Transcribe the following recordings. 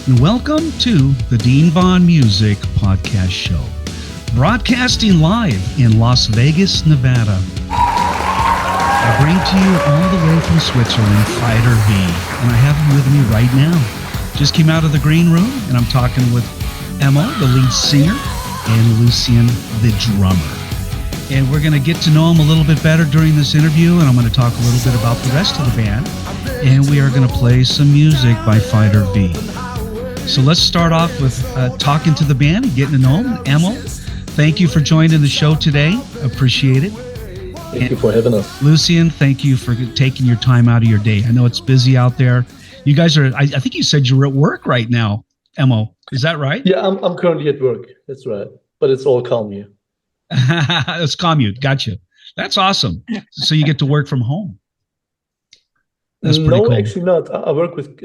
and welcome to the Dean Von Music Podcast Show, broadcasting live in Las Vegas, Nevada. I bring to you all the way from Switzerland, Fighter V, and I have him with me right now. Just came out of the green room, and I'm talking with Emmo, the lead singer, and Lucien, the drummer. And we're going to get to know him a little bit better during this interview, and I'm going to talk a little bit about the rest of the band. And we are going to play some music by Fighter V. So let's start off with talking to the band and getting to know them. Emmo, thank you for joining the show today. Appreciate it. Thank you for having us. Lucien, thank you for taking your time out of your day. I know it's busy out there. You guys are, I think you said you're at work right now, Emmo. Is that right? Yeah, I'm currently at work. That's right. But it's all calm here. It's commute. Gotcha. That's awesome. So you get to work from home. That's pretty cool. No, actually not. I work with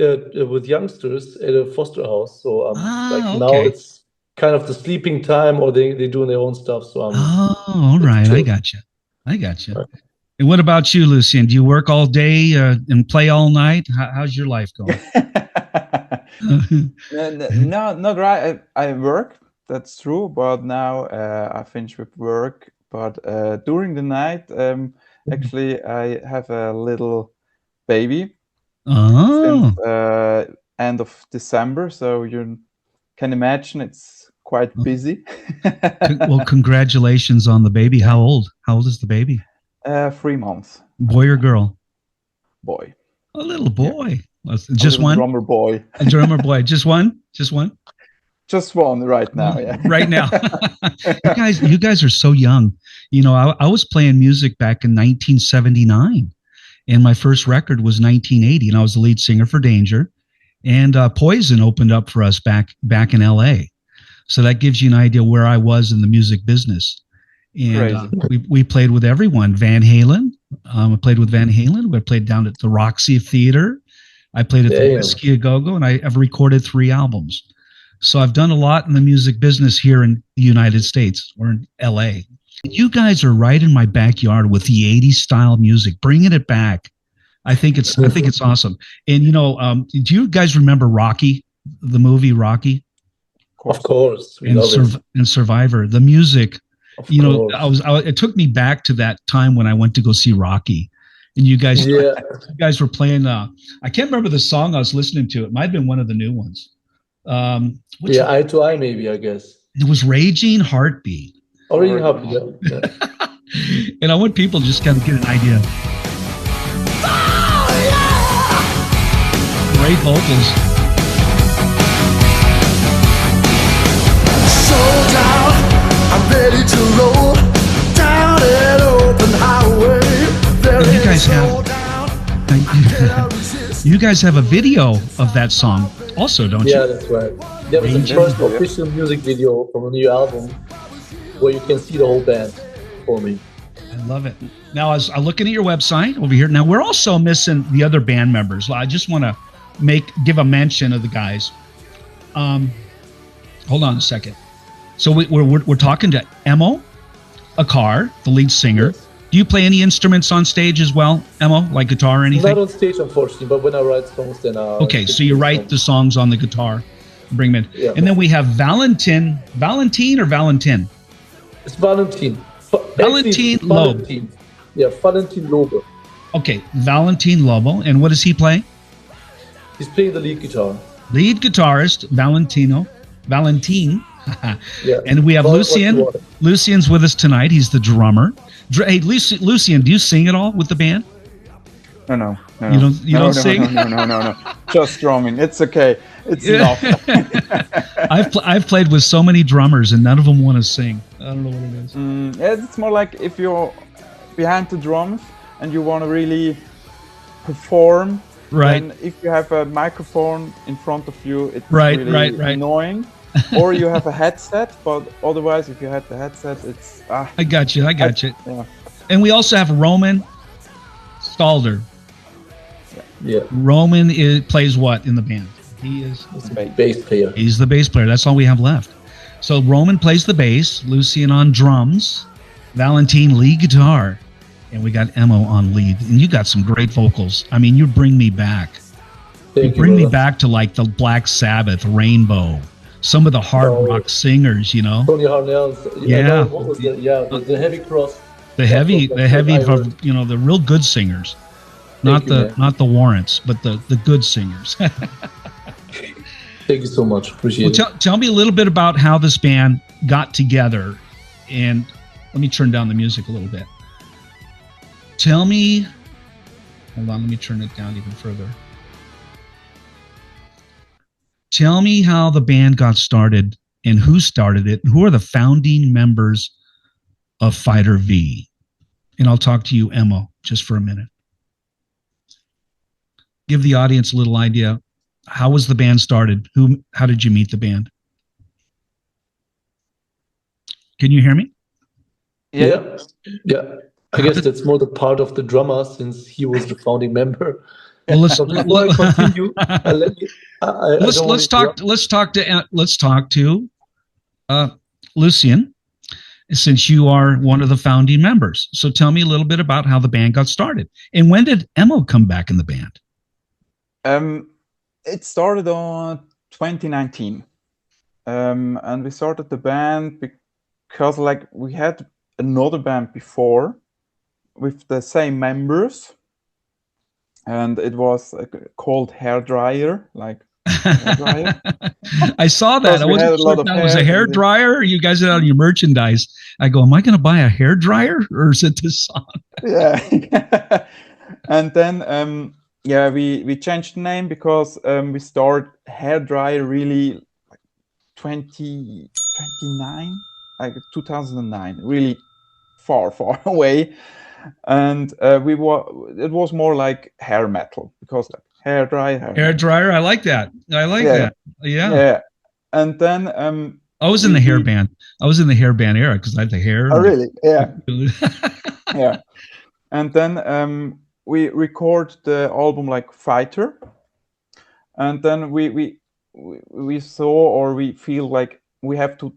youngsters at a foster house. So now it's kind of the sleeping time, or they doing their own stuff. So all right. I gotcha. Right. And what about you, Lucien? Do you work all day and play all night? How's your life going? No, not right. I work. That's true. But now I finish with work. But during the night, actually, I have a little baby. Since end of December. So you can imagine it's quite busy. Well, congratulations on the baby. How old? How old is the baby? 3 months. Boy or girl? Boy. A little boy. Yeah. Just one? Drummer boy. A drummer boy. Just one? Just one? Just one right now, yeah. Right now. You guys are so young. You know, I was playing music back in 1979, and my first record was 1980, and I was the lead singer for Danger. And Poison opened up for us back in LA. So that gives you an idea where I was in the music business. And we played with everyone. Van Halen. I played with Van Halen. I played down at the Roxy Theater. I played at the Whiskey A Go-Go, and I've recorded 3 albums. So I've done a lot in the music business here in the United States or in LA. You guys are right in my backyard with the 80s style music, bringing it back. I think it's awesome. And you know, do you guys remember Rocky, the movie Rocky? Of course, and Survivor, the music. You know, it took me back to that time when I went to go see Rocky, and you guys were playing. I can't remember the song I was listening to. It might have been one of the new ones. Eye to Eye, maybe, I guess. It was Raging Heartbeat. Raging Heartbeat, yeah. And I want people to just kind of get an idea. Oh, yeah! Great vocals. So down, I'm ready to roll down an open highway. You guys have a video of that song also, don't you? Yeah, that's right. That was the first official music video from a new album where you can see the whole band for me. I love it. Now, as I'm looking at your website over here, now we're also missing the other band members. I just want to give a mention of the guys. Hold on a second. So we're talking to Emmo Acar, the lead singer. Yes. Do you play any instruments on stage as well, Emmo, like guitar or anything? Not on stage, unfortunately, but when I write songs, then okay, so you write the songs on the guitar, bring them in. Yeah. And then we have Valentin or Valentin? It's Valentin. Valentin Loeb. Yeah, Valentin Loeb. Okay, Valentin Loeb. And what does he play? He's playing the lead guitar. Lead guitarist, Valentin. Yeah. And we have Lucien. Lucien's with us tonight. He's the drummer. Hey, Lucien, do you sing at all with the band? No. You don't sing? No. Just drumming. It's okay. It's enough. I've played with so many drummers and none of them want to sing. I don't know what it is. It's more like if you're behind the drums and you want to really perform. Right. And if you have a microphone in front of you, it's really annoying. Or you have a headset, but otherwise, if you have the headset, it's... I got you. Yeah. And we also have Roman Stalder. Yeah. Roman plays what in the band? He's the bass player. He's the bass player. That's all we have left. So Roman plays the bass, Lucien on drums, Valentin lead guitar, and we got Emmo on lead. And you got some great vocals. I mean, you bring me back. You bring me back to like the Black Sabbath, Rainbow, some of the hard rock singers, you know. Tony Harnell. Yeah. What was it? Yeah, the heavy cross. The heavy, you know, the real good singers, not the Warrants, but the good singers. Thank you so much. Appreciate it. Tell me a little bit about how this band got together, and let me turn down the music a little bit. Tell me, hold on, let me turn it down even further. Tell me how the band got started and who started it, and who are the founding members of Fighter V. And I'll talk to you, Emmo, just for a minute. Give the audience a little idea. How was the band started? How did you meet the band? Can you hear me? Yeah. I guess that's more the part of the drummer, since he was the founding member. Well, let's continue. Let's talk to Lucien, since you are one of the founding members. So tell me a little bit about how the band got started, and when did Emmo come back in the band? It started on 2019, and we started the band because like we had another band before with the same members, and it was called Hairdryer, like hairdryer. I saw that. I wasn't sure if that was a hair dryer. You guys had it on your merchandise. I go, am I going to buy a hair dryer, or is it this song? Yeah. And then we changed the name because we started Hairdryer really like 2009, like 2009, really far away. And it was more like hair metal, because like hair dryer. I like that. That. Yeah. And then I was in the hair band. I was in the hair band era because I had the hair. Oh, really? Yeah. Yeah. And then we record the album like Fighter, and then we saw, or we feel like we have to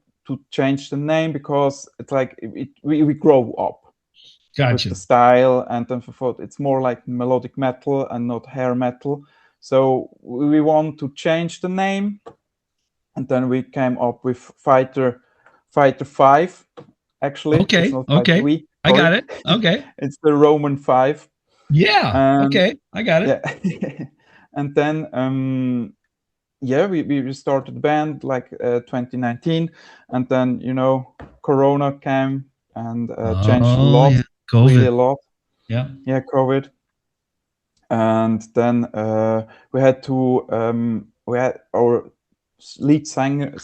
change the name, because it's like we grow up. Gotcha. With the style, and then it's more like melodic metal and not hair metal. So we want to change the name, and then we came up with Fighter 5. Actually, okay. I got it. Okay, it's the Roman 5. Yeah. Okay, I got it. Yeah. And then we started the band like 2019, and then Corona came and changed a lot. Yeah. COVID. Really a lot. Yeah, COVID. And then we had our lead singer.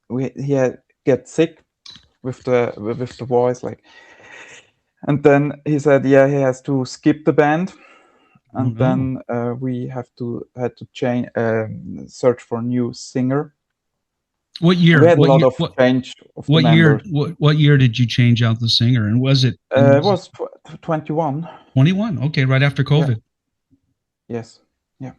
He had get sick with the voice, like, and then he said, he has to skip the band, and then we had to change, search for a new singer. What year? We had a lot of change of what the year? members. What year did you change out the singer? And was it? It was 21. 21. Okay, right after COVID. Yeah. Yes. Yeah.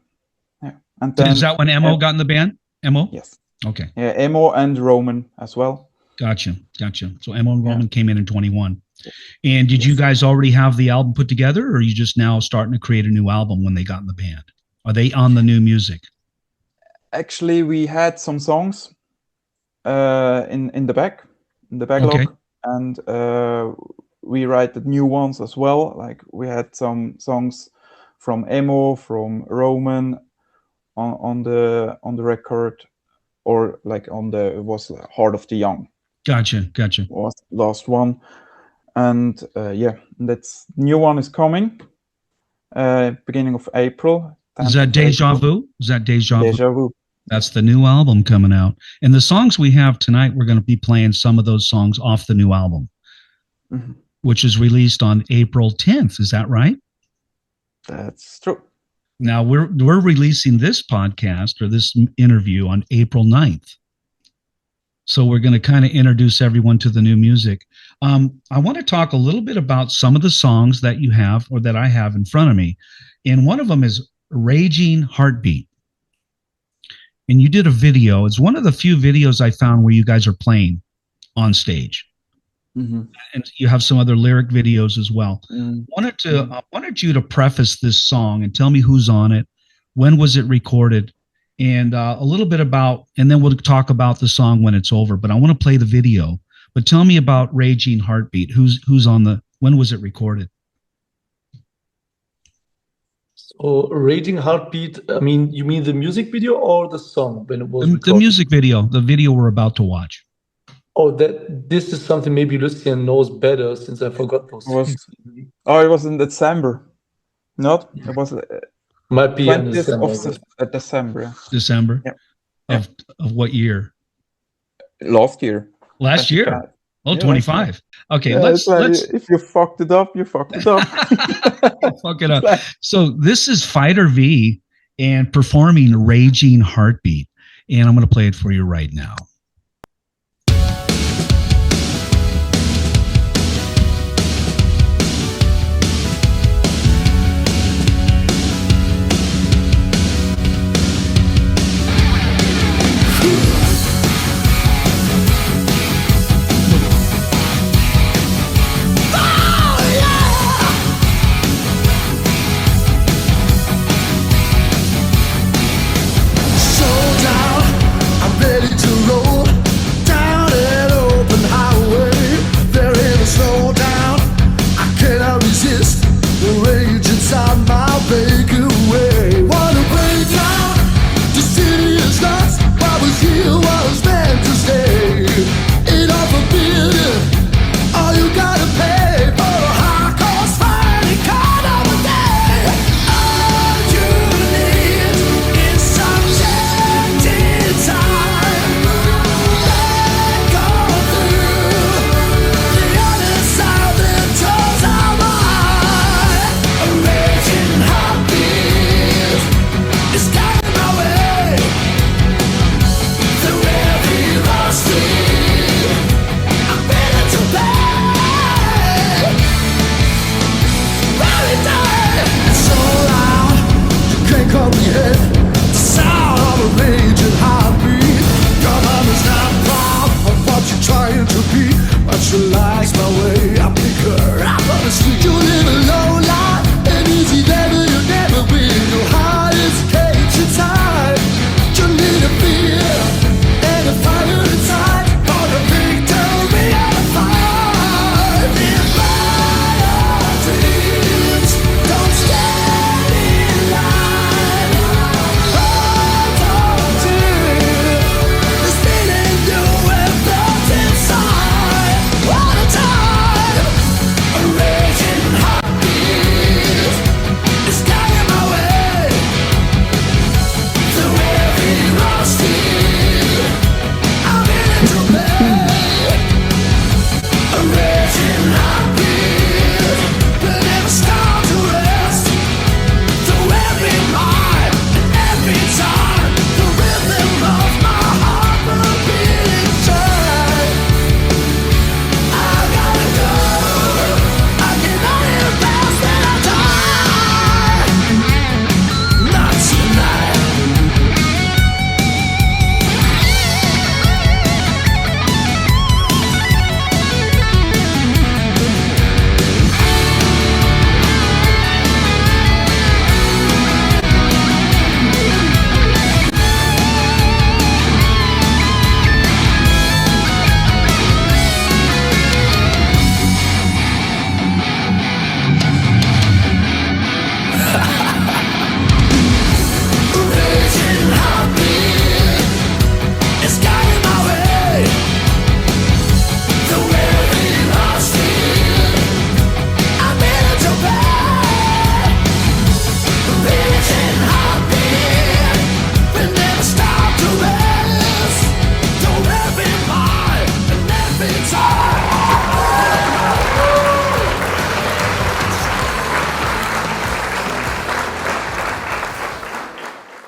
And then is that when Emmo got in the band? Emmo? Yes. Okay. Yeah, Emmo and Roman as well. Gotcha. So Emmo and Roman came in 21. And did you guys already have the album put together, or are you just now starting to create a new album when they got in the band? Are they on the new music? Actually, we had some songs in the backlog, okay. And we write the new ones as well. Like we had some songs from Emmo, from Roman on the record, or like it was Heart of the Young. Gotcha. Was the last one, and that's new one is coming beginning of April. Is that DéJA VU? Is that DéJA Vu? That's the new album coming out. And the songs we have tonight, we're going to be playing some of those songs off the new album, which is released on April 10th. Is that right? That's true. Now we're releasing this podcast, or this interview, on April 9th. So we're going to kind of introduce everyone to the new music. I want to talk a little bit about some of the songs that you have, or that I have in front of me. And one of them is Raging Heartbeat. And you did a video. It's one of the few videos I found where you guys are playing on stage. And you have some other lyric videos as well. Wanted you to preface this song and tell me who's on it, when was it recorded, and a little bit about, and then we'll talk about the song when it's over. But I want to play the video. But tell me about Raging Heartbeat. Who's on the? When was it recorded? So Raging Heartbeat. I mean, you mean the music video or the song when it was recorded? The music video. The video we're about to watch. Oh, this is something maybe Lucien knows better, since I forgot those. It was in December. Not? It was might be in 20th of December. December. Yeah. Of what year? Last year. Last year. Oh, yeah, 25. Okay, yeah, let's if you fucked it up, you fucked it up. Fuck it up. So this is Fighter V and performing Raging Heartbeat. And I'm going to play it for you right now.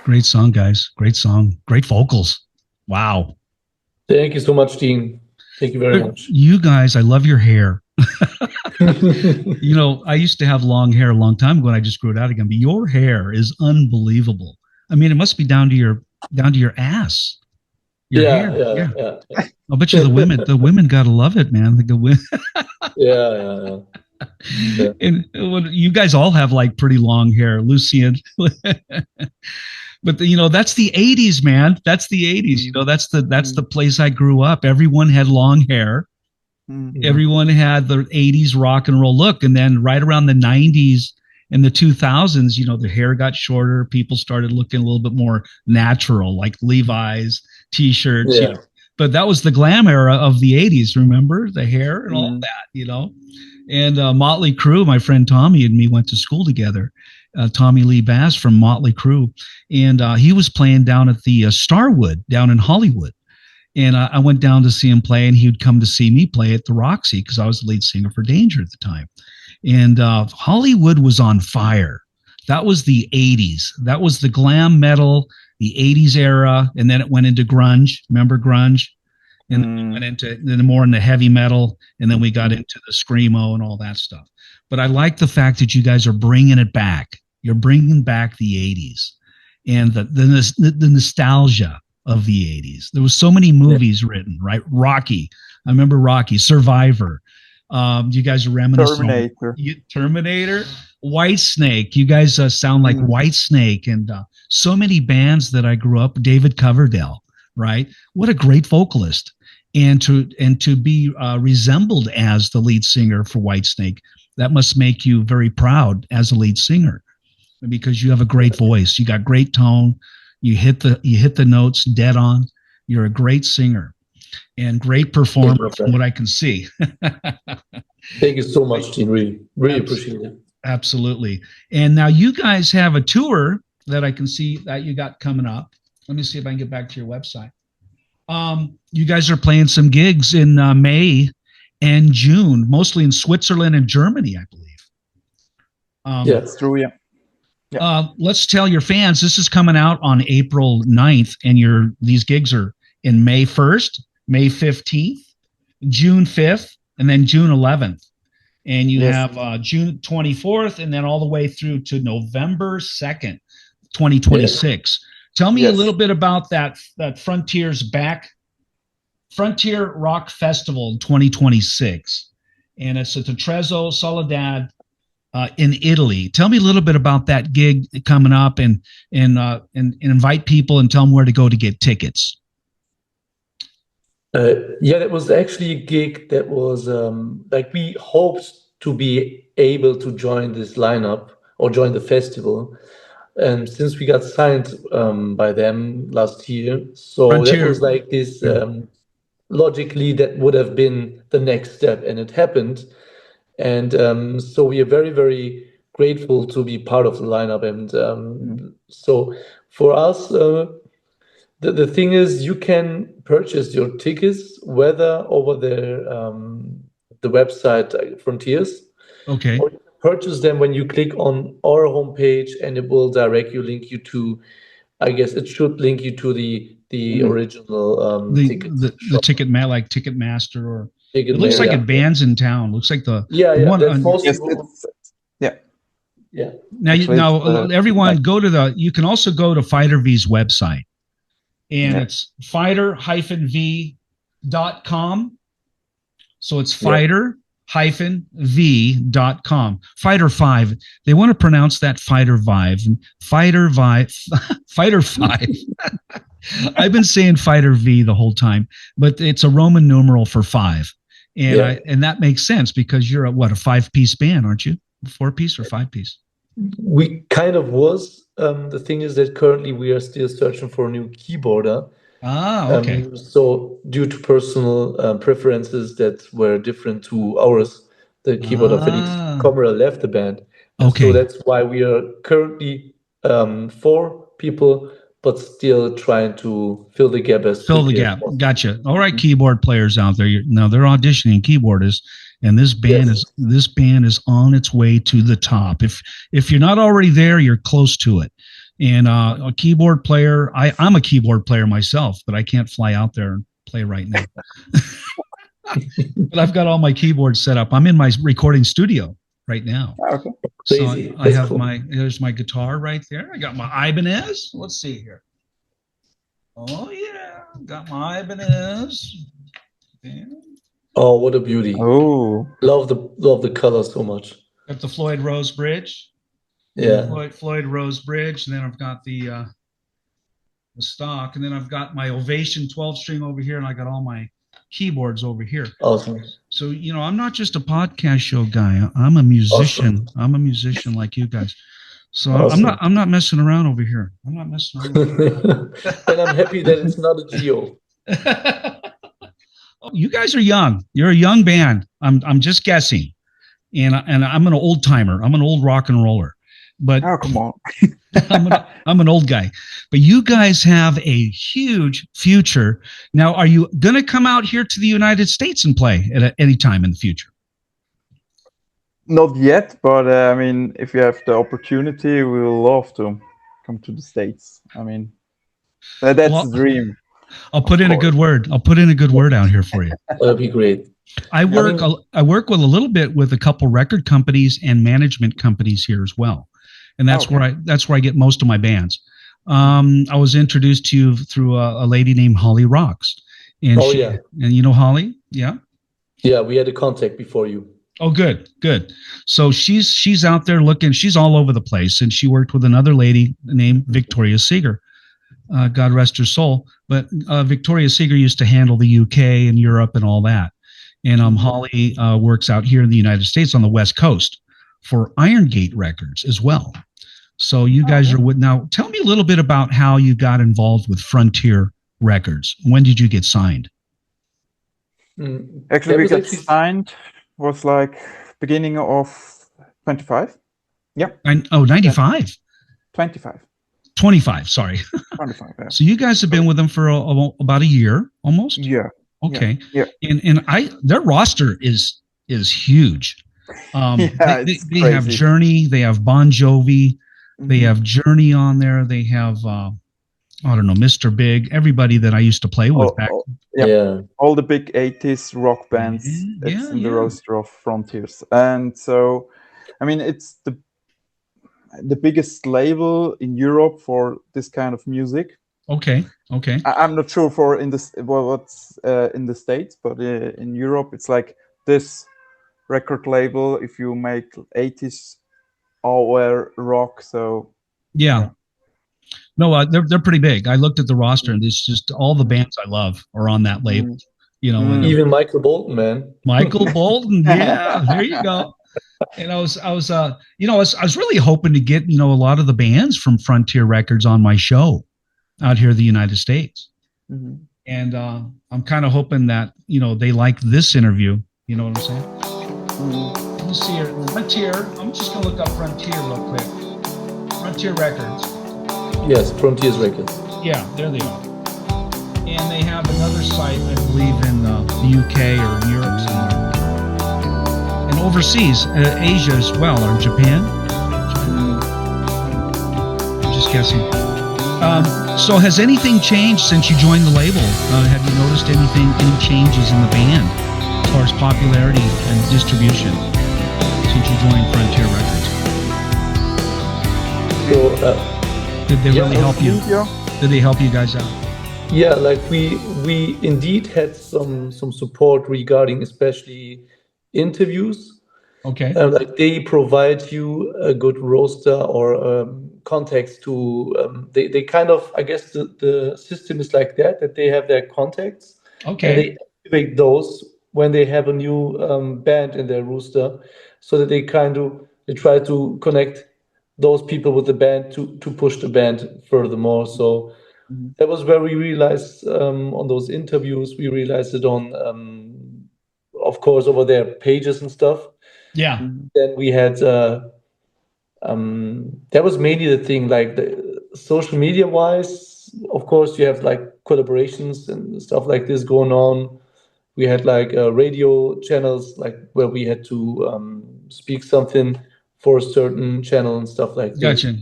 Great song, guys. Great song. Great vocals. Wow. Thank you so much, Dean. Thank you very much. You guys, I love your hair. You know, I used to have long hair a long time ago and I just grew it out again, but your hair is unbelievable. I mean, it must be down to your ass. Your hair. Yeah. I'll bet you the women gotta love it, man. The women. Yeah. Yeah. And you guys all have like pretty long hair, Lucien. But that's the 80s, man. That's the 80s. That's the place I grew up. Everyone had long hair. Everyone had the 80s rock and roll look. And then right around the 90s and the 2000s, the hair got shorter. People started looking a little bit more natural, like Levi's, T-shirts. Yeah. But that was the glam era of the 80s, remember? The hair and all that, And Motley Crue, my friend Tommy and me went to school together. Tommy Lee Bass from Motley Crue. And he was playing down at the Starwood down in Hollywood. And I went down to see him play, and he would come to see me play at the Roxy because I was the lead singer for Danger at the time. And Hollywood was on fire. That was the 80s. That was the glam metal, the 80s era. And then it went into grunge. Remember grunge? And then we went into more in the heavy metal. And then we got into the screamo and all that stuff. But I like the fact that you guys are bringing it back. You're bringing back the 80s and the nostalgia of the 80s. There was so many movies written, right? Rocky. I remember Rocky, Survivor. You guys are reminiscing. Terminator. Whitesnake. You guys sound like Whitesnake, and so many bands that I grew up. David Coverdale, right? What a great vocalist. And to be resembled as the lead singer for Whitesnake, that must make you very proud as a lead singer, because you have a great voice. You got great tone. You hit the notes dead on. You're a great singer and great performer from what I can see. Thank you so much, Gene. Really appreciate it. Absolutely. And now you guys have a tour that I can see that you got coming up. Let me see if I can get back to your website. You guys are playing some gigs in May and June, mostly in Switzerland and Germany, I believe. Yeah, that's true. Yeah. Let's tell your fans this is coming out on April 9th, and these gigs are in May 1st, May 15th, June 5th, and then June 11th. And you have June 24th, and then all the way through to November 2nd, 2026. Tell me a little bit about that Frontier Rock Festival in 2026. And it's at the Trezzo Soledad in Italy. Tell me a little bit about that gig coming up, and invite people and tell them where to go to get tickets. That was actually a gig that was we hoped to be able to join this lineup or join the festival. And since we got signed by them last year, so Frontier. That was like this, logically that would have been the next step, and it happened. And so we are very, very grateful to be part of the lineup. And so for us, the thing is, you can purchase your tickets whether over the website Frontiers. Okay. Or you purchase them when you click on our homepage, and it will link you to, I guess it should link you to the original the ticket like Ticketmaster or it looks like it bands in town. Looks like the one Now everyone go to you can also go to Fighter V's website, and it's fighter-v.com. So it's fighter-v.com. Fighter 5. They want to pronounce that Fighter Vive. Fighter 5. I've been saying Fighter V the whole time, but it's a Roman numeral for 5. And and that makes sense because you're a 5-piece band, aren't you? 4-piece or 5-piece? We kind of was. The thing is that currently we are still searching for a new keyboarder. Okay. So due to personal preferences that were different to ours, the keyboarder Felix Kommerer left the band. Okay. So that's why we are currently 4 people, but still trying to fill the gap. Gotcha. All right, keyboard players out there. Now they're auditioning keyboardists, and this band is on its way to the top. If you're not already there, you're close to it. And a keyboard player, I'm a keyboard player myself, but I can't fly out there and play right now. But I've got all my keyboards set up. I'm in my recording studio right now. Okay. So I have there's my guitar right there. I got my Ibanez. Let's see here. Oh yeah, got my Ibanez. Oh, what a beauty! Oh, Love the color so much. Got the Floyd Rose Bridge. Yeah. Floyd Rose Bridge, and then I've got the stock, and then I've got my Ovation 12-string over here, and I got all my keyboards over here. Awesome. So, I'm not just a podcast show guy. I'm a musician. Awesome. I'm a musician like you guys. So Awesome. I'm not messing around over here. I'm not messing around. And I'm happy that it's not a Geo. You guys are young. You're a young band. I'm just guessing. And I'm an old timer. I'm an old rock and roller. But oh, come on. I'm an old guy. But you guys have a huge future. Now, are you going to come out here to the United States and play at any time in the future? Not yet, but I mean, if you have the opportunity, we will love to come to the States. I mean, that's the dream. I'll put in a good word. I'll put in a good word out here for you. That'd be great. I work with a little bit with a couple record companies and management companies here as well, and that's where I get most of my bands. I was introduced to you through a lady named Holly Rocks, and and you know Holly, yeah, we had a contact before you. Oh, good. So she's out there looking. She's all over the place, and she worked with another lady named Victoria Seeger. God rest her soul. But Victoria Seeger used to handle the UK and Europe and all that. And Holly works out here in the United States on the West Coast for Iron Gate Records as well. So you guys are with now. Tell me a little bit about how you got involved with Frontier Records. When did you get signed? Actually, we got signed was like beginning of 25. Yep. 95. 25. 25, sorry. 25, yeah. So you guys have been with them for about a year almost? Yeah. Okay. Yeah. And their roster is huge. They have Journey, they have Bon Jovi, they have Journey on there, they have I don't know, Mr. Big, everybody that I used to play with back. All the big 80s rock bands that's in the roster of Frontiers. And so, I mean, it's the biggest label in Europe for this kind of music. Okay. I'm not sure for what's in the States, but in Europe, it's like this record label if you make 80s all-wear rock. So yeah. No, they're pretty big. I looked at the roster, and it's just all the bands I love are on that label. Even Michael Bolton, man. Michael Bolton, yeah, there you go. And I was really hoping to get a lot of the bands from Frontier Records on my show out here in the United States, and I'm kind of hoping that they like this interview. You know what I'm saying? Let me see here. Frontier. I'm just gonna look up Frontier real quick. Frontier Records. Yes, Frontiers Records. Yeah, there they are. And they have another site, I believe, in the UK or in Europe somewhere. And overseas, Asia as well, or Japan. I'm just guessing. So has anything changed since you joined the label? Have you noticed any changes in the band as far as popularity and distribution since you joined Frontier Records? So, did they really help you? Did they help you guys out? Yeah, like we indeed had some support regarding especially interviews. Okay. Like they provide you a good roster or contacts to. They kind of, I guess the system is like that they have their contacts. Okay. And they activate those when they have a new band in their roster, so that they try to connect those people with the band to push the band furthermore. So that was where we realized on those interviews, we realized it on, of course, over their pages and stuff. Yeah. Then we had, that was mainly the thing, like the social media wise, of course, you have like collaborations and stuff like this going on. We had like radio channels, like where we had to speak something for a certain channel and stuff like that. Gotcha.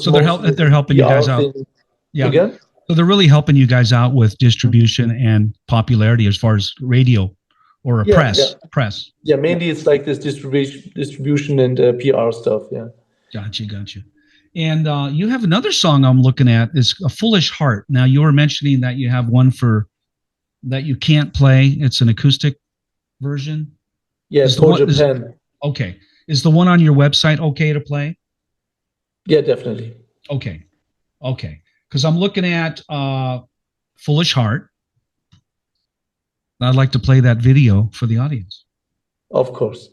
So they're helping you guys out. Yeah. Again? So they're really helping you guys out with distribution and popularity as far as radio or press. Yeah, mainly it's like this distribution and PR stuff. Yeah. Gotcha. And you have another song I'm looking at is A Foolish Heart. Now you were mentioning that you have one that you can't play. It's an acoustic version? Yeah, Is the for one- is- Japan. Okay. Is the one on your website okay to play? Yeah, definitely. Okay. Okay. Because I'm looking at Foolish Heart. I'd like to play that video for the audience, Of course.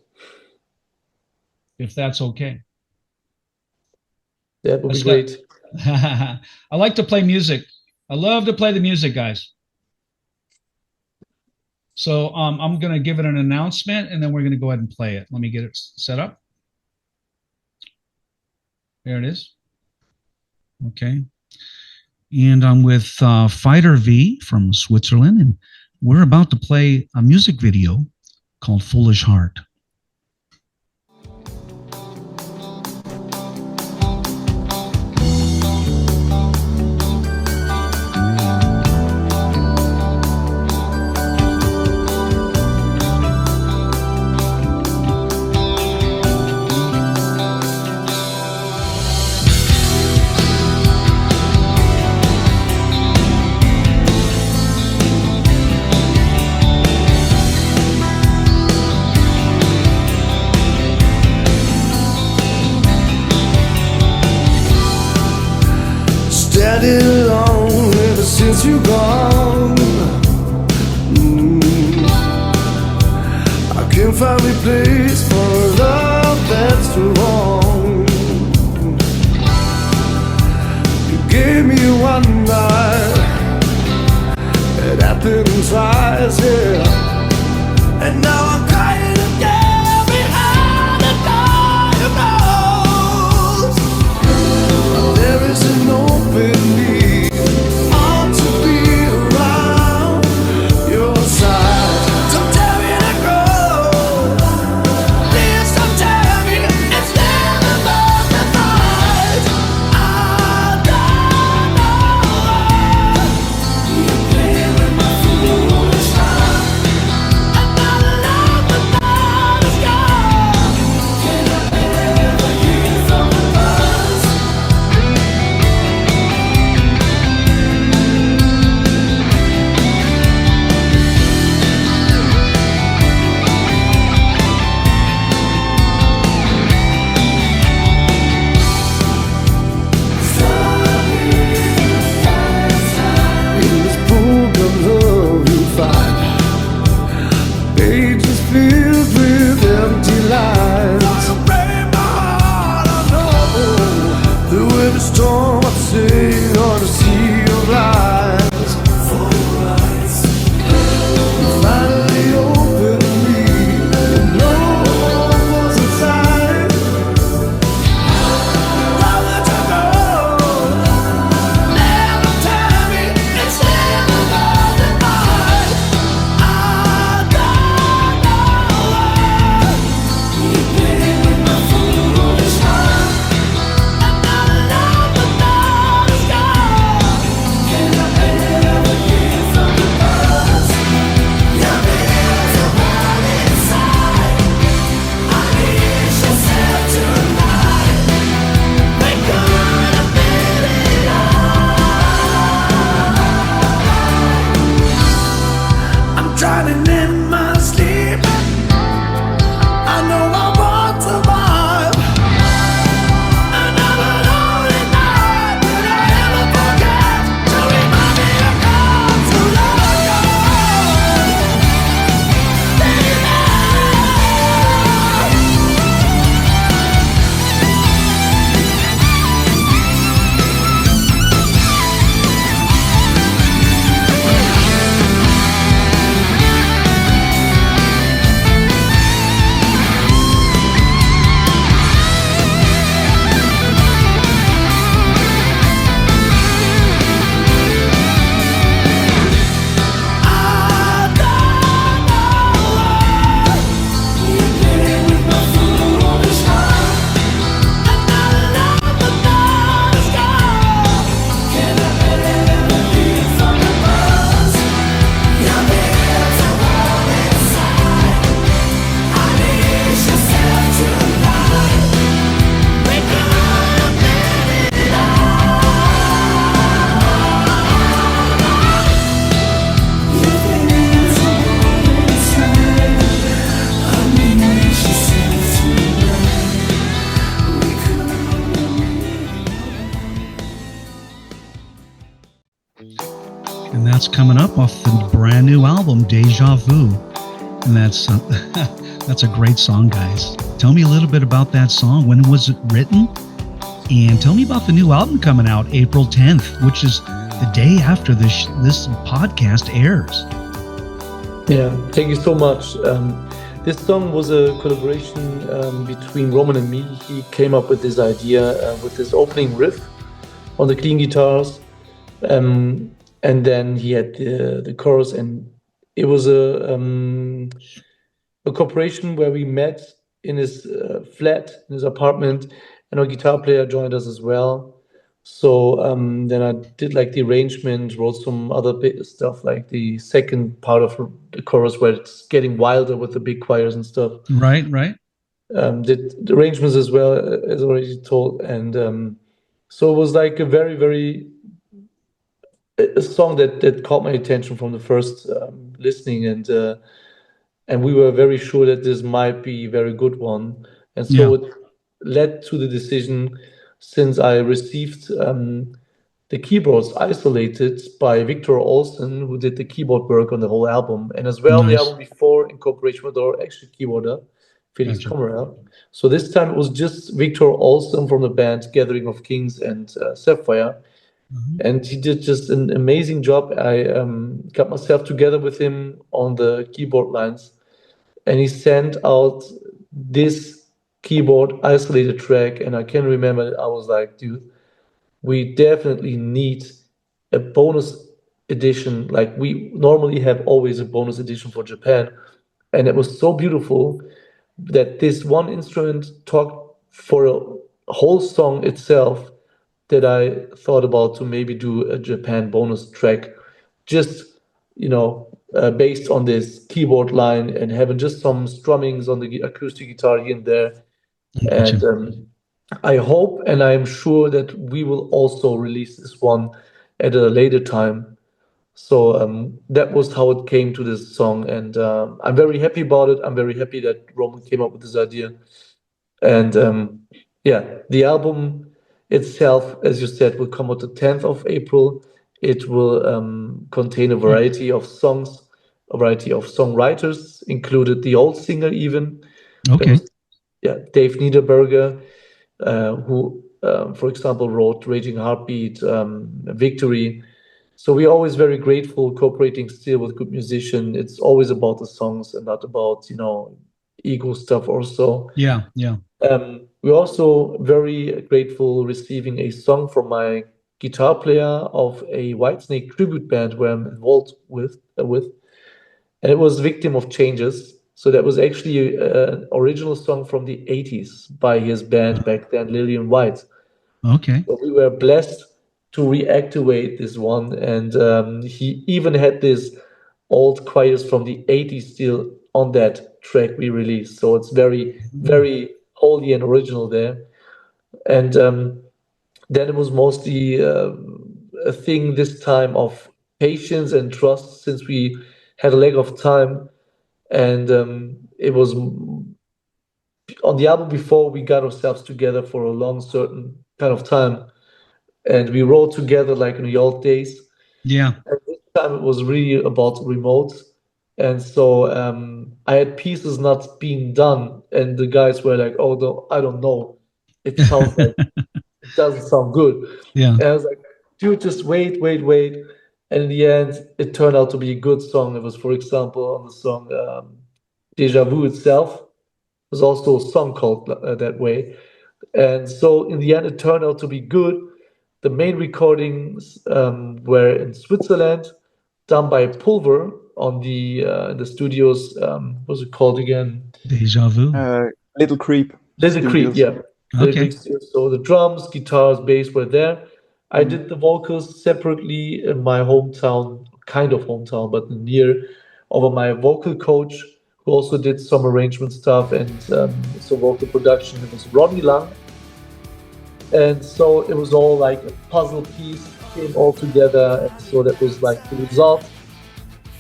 if that's okay. That would be That's great. I like to play music. I love to play the music, guys. So I'm going to give it an announcement, and then we're going to go ahead and play it. Let me get it set up. There it is. Okay. And I'm with Fighter V from Switzerland, and we're about to play a music video called Foolish Heart. Standing alone ever since you gone. I can't find a place for a love that's too long. You gave me one night, it happened twice, yeah. And now I'm crying again behind the door. There is an open need. Ought to be around your side. Don't tell me to go. Please don't tell me it's never about the fight. I don't know. You play with my foolish heart. I'm not alive. that's coming up off the brand new album, Deja Vu. And that's that's a great song, guys. Tell me a little bit about that song. When was it written? And tell me about the new album coming out April 10th, which is the day after this podcast airs. Yeah, thank you so much. This song was a collaboration between Roman and me. He came up with this idea with this opening riff on the clean guitars. And then he had the chorus, and it was a cooperation where we met in his flat, in his apartment, and our guitar player joined us as well. So then I did like the arrangement, wrote some other stuff, like the second part of the chorus where it's getting wilder with the big choirs and stuff. Right. Did the arrangements as well, as already told. And so it was like a very, very a song that caught my attention from the first listening, and we were very sure that this might be a very good one. And so it led to the decision, since I received the keyboards isolated by Victor Olsen, who did the keyboard work on the whole album, and as well the album before in cooperation with our actual keyboarder, Felix Kommerer. So this time it was just Victor Olsen from the band Gathering of Kings and Sapphire. And he did just an amazing job. I got myself together with him on the keyboard lines, and he sent out this keyboard isolated track. And I can remember that I was like, dude, we definitely need a bonus edition. Like we normally have always a bonus edition for Japan. And it was so beautiful that this one instrument talked for a whole song itself, that I thought about to maybe do a Japan bonus track, just, based on this keyboard line and having just some strummings on the acoustic guitar here and there. And I hope, and I am sure that we will also release this one at a later time. So that was how it came to this song. And I'm very happy about it. I'm very happy that Roman came up with this idea. And the album itself, as you said, will come out the 10th of April. It will contain a variety of songs, a variety of songwriters, included the old singer even. Okay. Dave Niederberger, who, for example, wrote Raging Heartbeat, Victory. So we're always very grateful cooperating still with good musicians. It's always about the songs and not about, ego stuff or so. Yeah. We're also very grateful receiving a song from my guitar player of a Whitesnake tribute band where I'm involved with, and it was Victim of Changes. So that was actually an original song from the 80s by his band back then, Lillian White. Okay. So we were blessed to reactivate this one, and he even had this old choirs from the 80s still on that track we released. So it's very, very holy and original there. And then it was mostly a thing this time of patience and trust, since we had a lack of time. And it was on the album before, we got ourselves together for a long certain kind of time, and we wrote together like in the old days. Yeah. And this time it was really about remote. And so I had pieces not being done, and the guys were like, "Oh, no, I don't know. It sounds like it doesn't sound good." Yeah. And I was like, "Dude, just wait." And in the end, it turned out to be a good song. It was, for example, on the song "Deja Vu" itself. There's also a song called that way. And so in the end, it turned out to be good. The main recordings were in Switzerland, done by Pulver on the studios. What's it called again? Deja Vu. Little Creep. Little Creep, yeah. Okay. So the drums, guitars, bass were there. I did the vocals separately in my hometown, kind of hometown, but near, over my vocal coach, who also did some arrangement stuff and some vocal production. It was Ronnie Lang. And so it was all like a puzzle piece, came all together. And so that was like the result.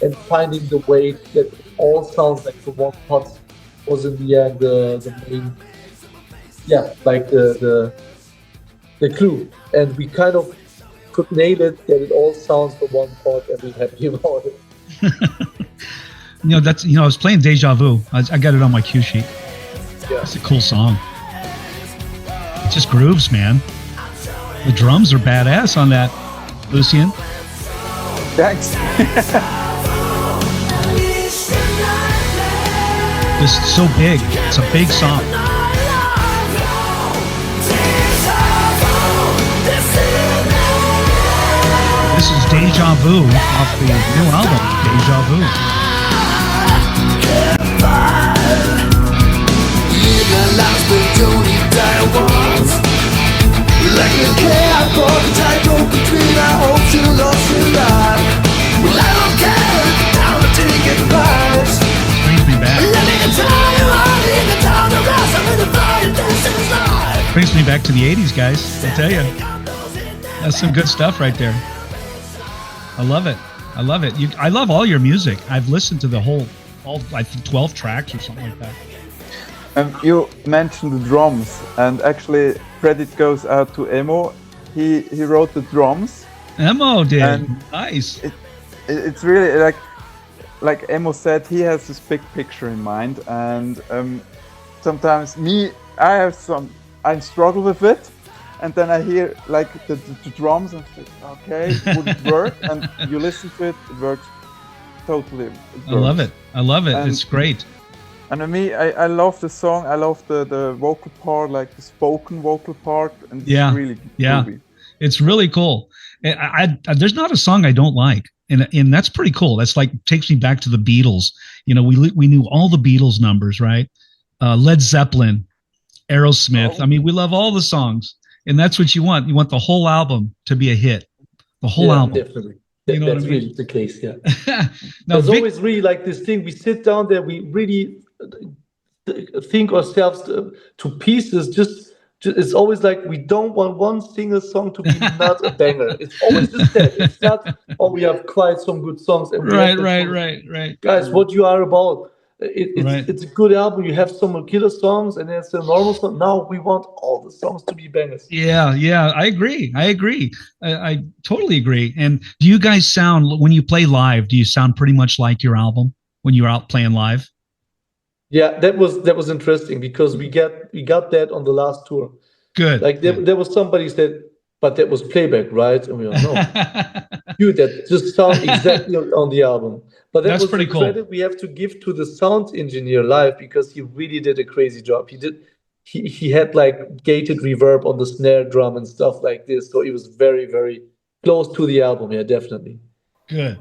And finding the way that it all sounds like the one pot was in the end the main, like the clue. And we kind of could nail it, that it all sounds for one part, and we're happy about it. That's I was playing DÉJA VU. I got it on my cue sheet. Yeah. It's a cool song. It just grooves, man. The drums are badass on that, Lucien. Thanks. This is so big. It's a big song. This is DéJA VU off the new album, DéJA VU. Like a cat caught a tightrope between our hopes and lost in life. Well, I don't care, I'm a ticket price. Brings me back. Let me tell you, I'm in the town of rest, I'm in the fire, this is life. Brings me back to the 80s, guys. I tell you. That's some good stuff right there. I love it. I love it. I love all your music. I've listened to all I think 12 tracks or something like that. You mentioned the drums, and actually credit goes out to Emmo. He wrote the drums. Emmo did. And nice. It's really like Emmo said, he has this big picture in mind, and sometimes I struggle with it, and then I hear like the drums and think, okay, would it work? And you listen to it, it works totally. I love it. I love it. It's great. And for me, I love the song. I love the vocal part, like the spoken vocal part, and it's really groovy. It's really cool. There's not a song I don't like, and that's pretty cool. That's like takes me back to the Beatles. We knew all the Beatles numbers, right? Led Zeppelin, Aerosmith. I mean, we love all the songs, and that's what you want. You want the whole album to be a hit. The whole album. Definitely. You know that's what I mean? really the case. Yeah. Now, There's always really like this thing. We sit down there. We really think ourselves to pieces. Just it's always like we don't want one single song to be not a banger. It's always just that. It's not, oh, we have quite some good songs. And Right. Guys, what you are about. It's a good album. You have some killer songs, and it's a normal song. Now we want all the songs to be bangers. Yeah. I agree. I totally agree. And do you guys sound, when you play live, do you sound pretty much like your album when you're out playing live? Yeah, that was interesting because we got that on the last tour. Good. Like there was somebody said, but that was playback, right? And we were no, dude, that just sounds exactly on the album. But that's pretty cool. Credit we have to give to the sound engineer live because he really did a crazy job. He had like gated reverb on the snare drum and stuff like this, so it was very, very close to the album. Yeah, definitely. Good.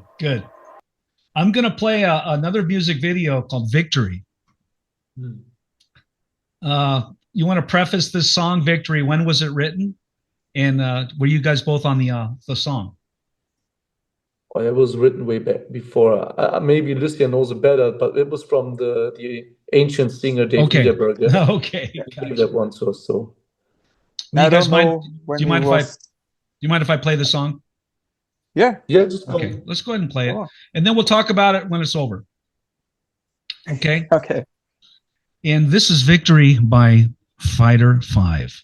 I'm gonna play another music video called "Victory." You want to preface this song, "Victory"? When was it written? And were you guys both on the song? Well, it was written way back before. Maybe Lucien knows it better, but it was from the ancient singer Dave Liederberg. Yeah. Okay, gotcha. That one so. Do you guys mind? Do you mind if I play the song? Yeah. Just okay. Let's go ahead and play it, and then we'll talk about it when it's over. Okay. Okay. And this is "Victory" by Fighter 5.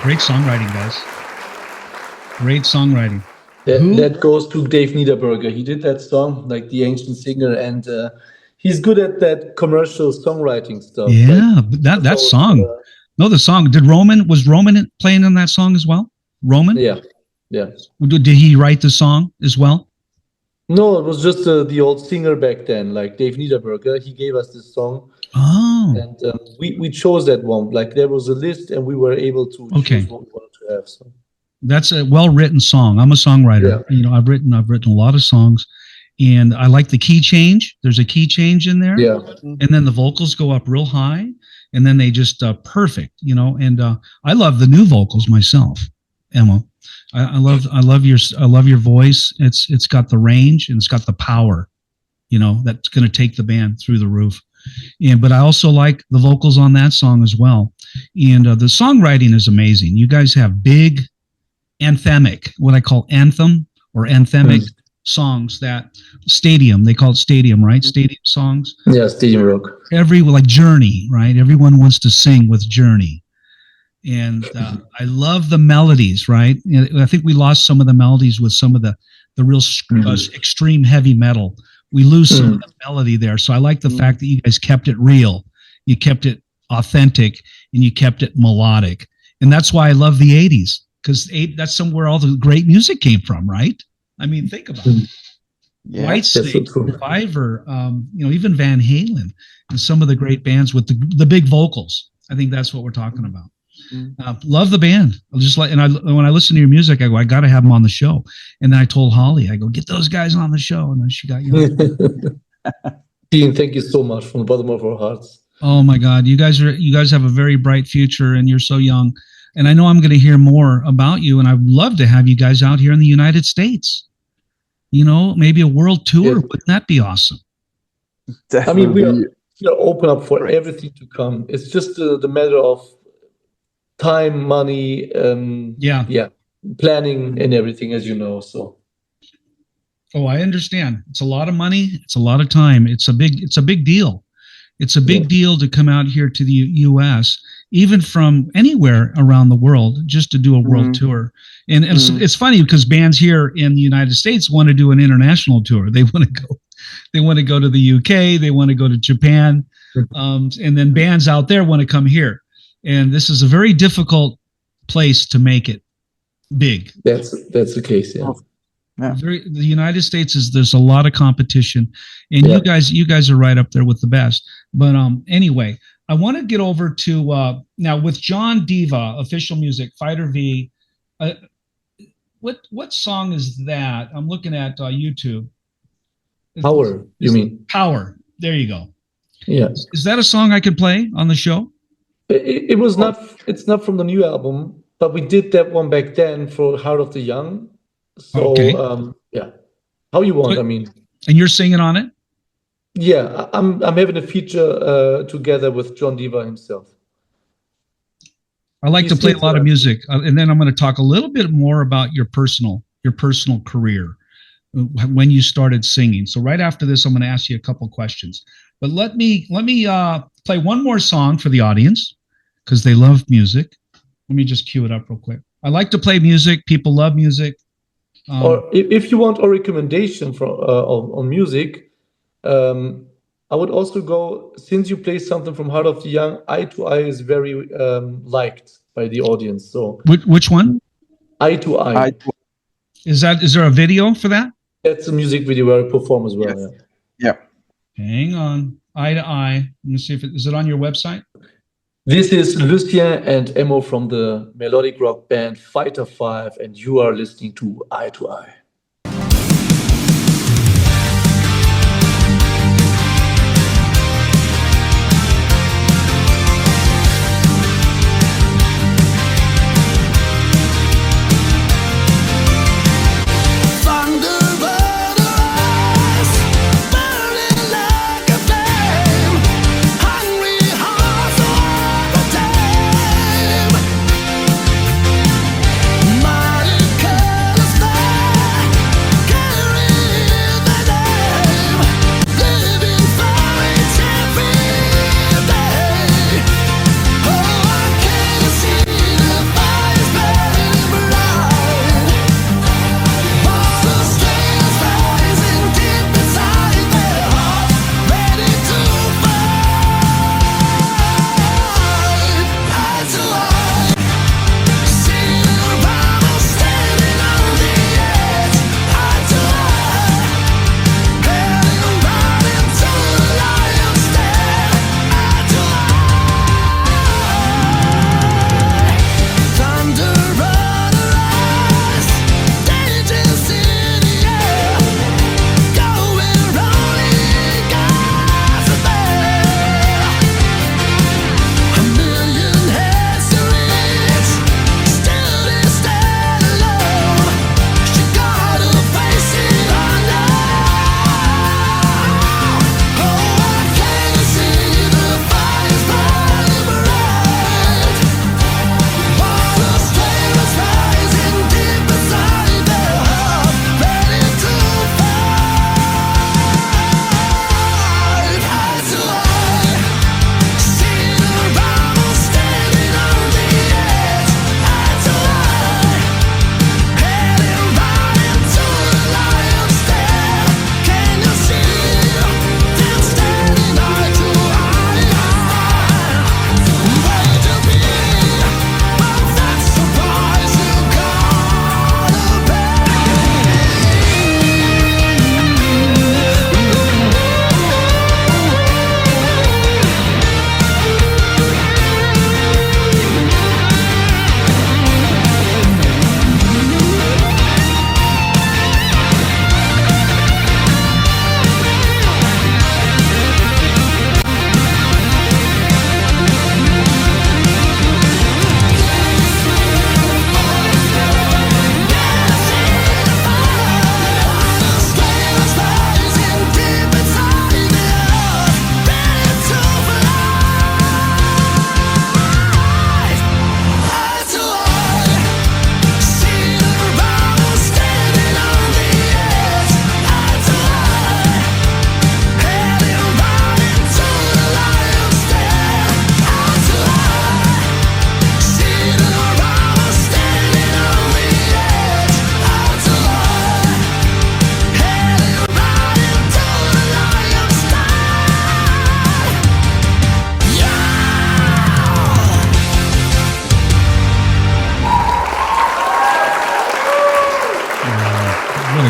Great songwriting, guys. Great songwriting. That goes to Dave Niederberger. He did that song, like The Ancient Singer, and he's good at that commercial songwriting stuff. Yeah, like, that song. No, the song. Was Roman playing on that song as well? Roman? Yeah. Did he write the song as well? No, it was just the old singer back then, like Dave Niederberger. He gave us this song. Oh. And we chose that one. Like there was a list, and we were able to choose what we wanted to have. So. That's a well-written song. I'm a songwriter. Yeah. You know, I've written a lot of songs, and I like the key change. There's a key change in there. Yeah. And then the vocals go up real high, and then they just perfect. You know, and I love the new vocals myself, Emma. I love your voice. It's got the range and it's got the power, you know, that's going to take the band through the roof. But I also like the vocals on that song as well. And the songwriting is amazing. You guys have big anthemic, what I call anthem or anthemic songs that they call it stadium, right? Stadium songs. Yeah, stadium rock. Like Journey, right? Everyone wants to sing with Journey. And I love the melodies, right? I think we lost some of the melodies with some of the real extreme heavy metal. We lose some of the melody there. So I like the fact that you guys kept it real. You kept it authentic and you kept it melodic. And that's why I love the 80s, because that's somewhere all the great music came from, right? I mean, think about it. Yeah, Whitesnake, Survivor, you know, even Van Halen and some of the great bands with the big vocals. I think that's what we're talking about. Love the band. When I listen to your music, I go, I got to have them on the show. And then I told Holly, I go, get those guys on the show. And then she got you. Dean, thank you so much from the bottom of our hearts. Oh my God, you guys have a very bright future, and you're so young. And I know I'm going to hear more about you, and I'd love to have you guys out here in the United States. You know, maybe a world tour. Yeah. Wouldn't that be awesome? Definitely. I mean, we are open up for everything to come. It's just the matter of time, money, planning and everything, as you know. So. Oh, I understand. It's a lot of money. It's a lot of time. It's a big deal. It's a big deal to come out here to the U.S., even from anywhere around the world, just to do a world tour. And it's funny because bands here in the United States want to do an international tour. They want to go to the UK. They want to go to Japan. And then bands out there want to come here. And this is a very difficult place to make it big. That's the case, yeah. The United States there's a lot of competition, and you guys are right up there with the best. But anyway, I want to get over to now with John Diva, official music, Fighter V. What song is that? I'm looking at YouTube. Power, you mean? Power. There you go. Yeah. Is that a song I could play on the show? It was not. It's not from the new album, but we did that one back then for Heart of the Young. So how you want? I mean, and you're singing on it? Yeah, I'm having a feature together with John Diva himself. I like to play a lot of music, and then I'm going to talk a little bit more about your personal career, when you started singing. So right after this, I'm going to ask you a couple questions. But let me play one more song for the audience because they love music. Let me just cue it up real quick. I like to play music. People love music. Or if you want a recommendation on music, I would also go, since you play something from Heart of the Young, Eye to Eye is very liked by the audience. So which one? Eye to Eye. Is there a video for that? That's a music video where I perform as well. Yes. Yeah. Hang on. Eye to Eye. Let me see if is it on your website? This is Lucien and Emmo from the melodic rock band Fighter 5, and you are listening to Eye to Eye.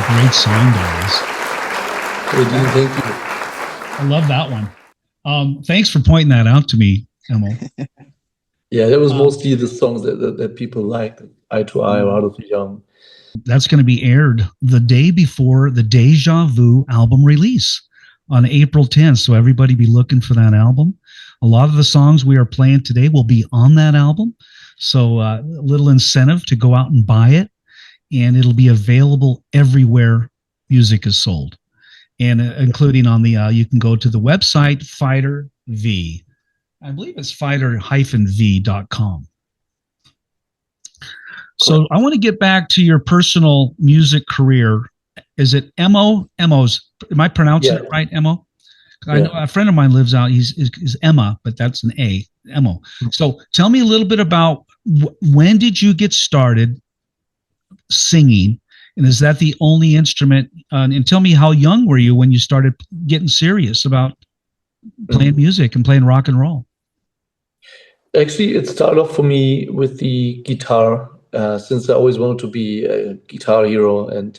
great song, guys. Thank you. I love that one. Thanks for pointing that out to me, Emmo. Yeah, that was mostly the songs that people liked, Eye to Eye or Out of the Young. That's going to be aired the day before the DÉJA VU album release on April 10th. So everybody be looking for that album. A lot of the songs we are playing today will be on that album. So a little incentive to go out and buy it. And it'll be available everywhere music is sold. And including on the, you can go to the website Fighter V. I believe it's fighter-v.com. So I want to get back to your personal music career. Is it Emmo? Emmo's, am I pronouncing it right, Emmo? I know a friend of mine lives out, he's Emma, but that's an A, Emmo. So tell me a little bit about when did you get started singing? And is that the only instrument? And tell me, how young were you when you started getting serious about playing music and playing rock and roll? Actually, it started off for me with the guitar, since I always wanted to be a guitar hero, and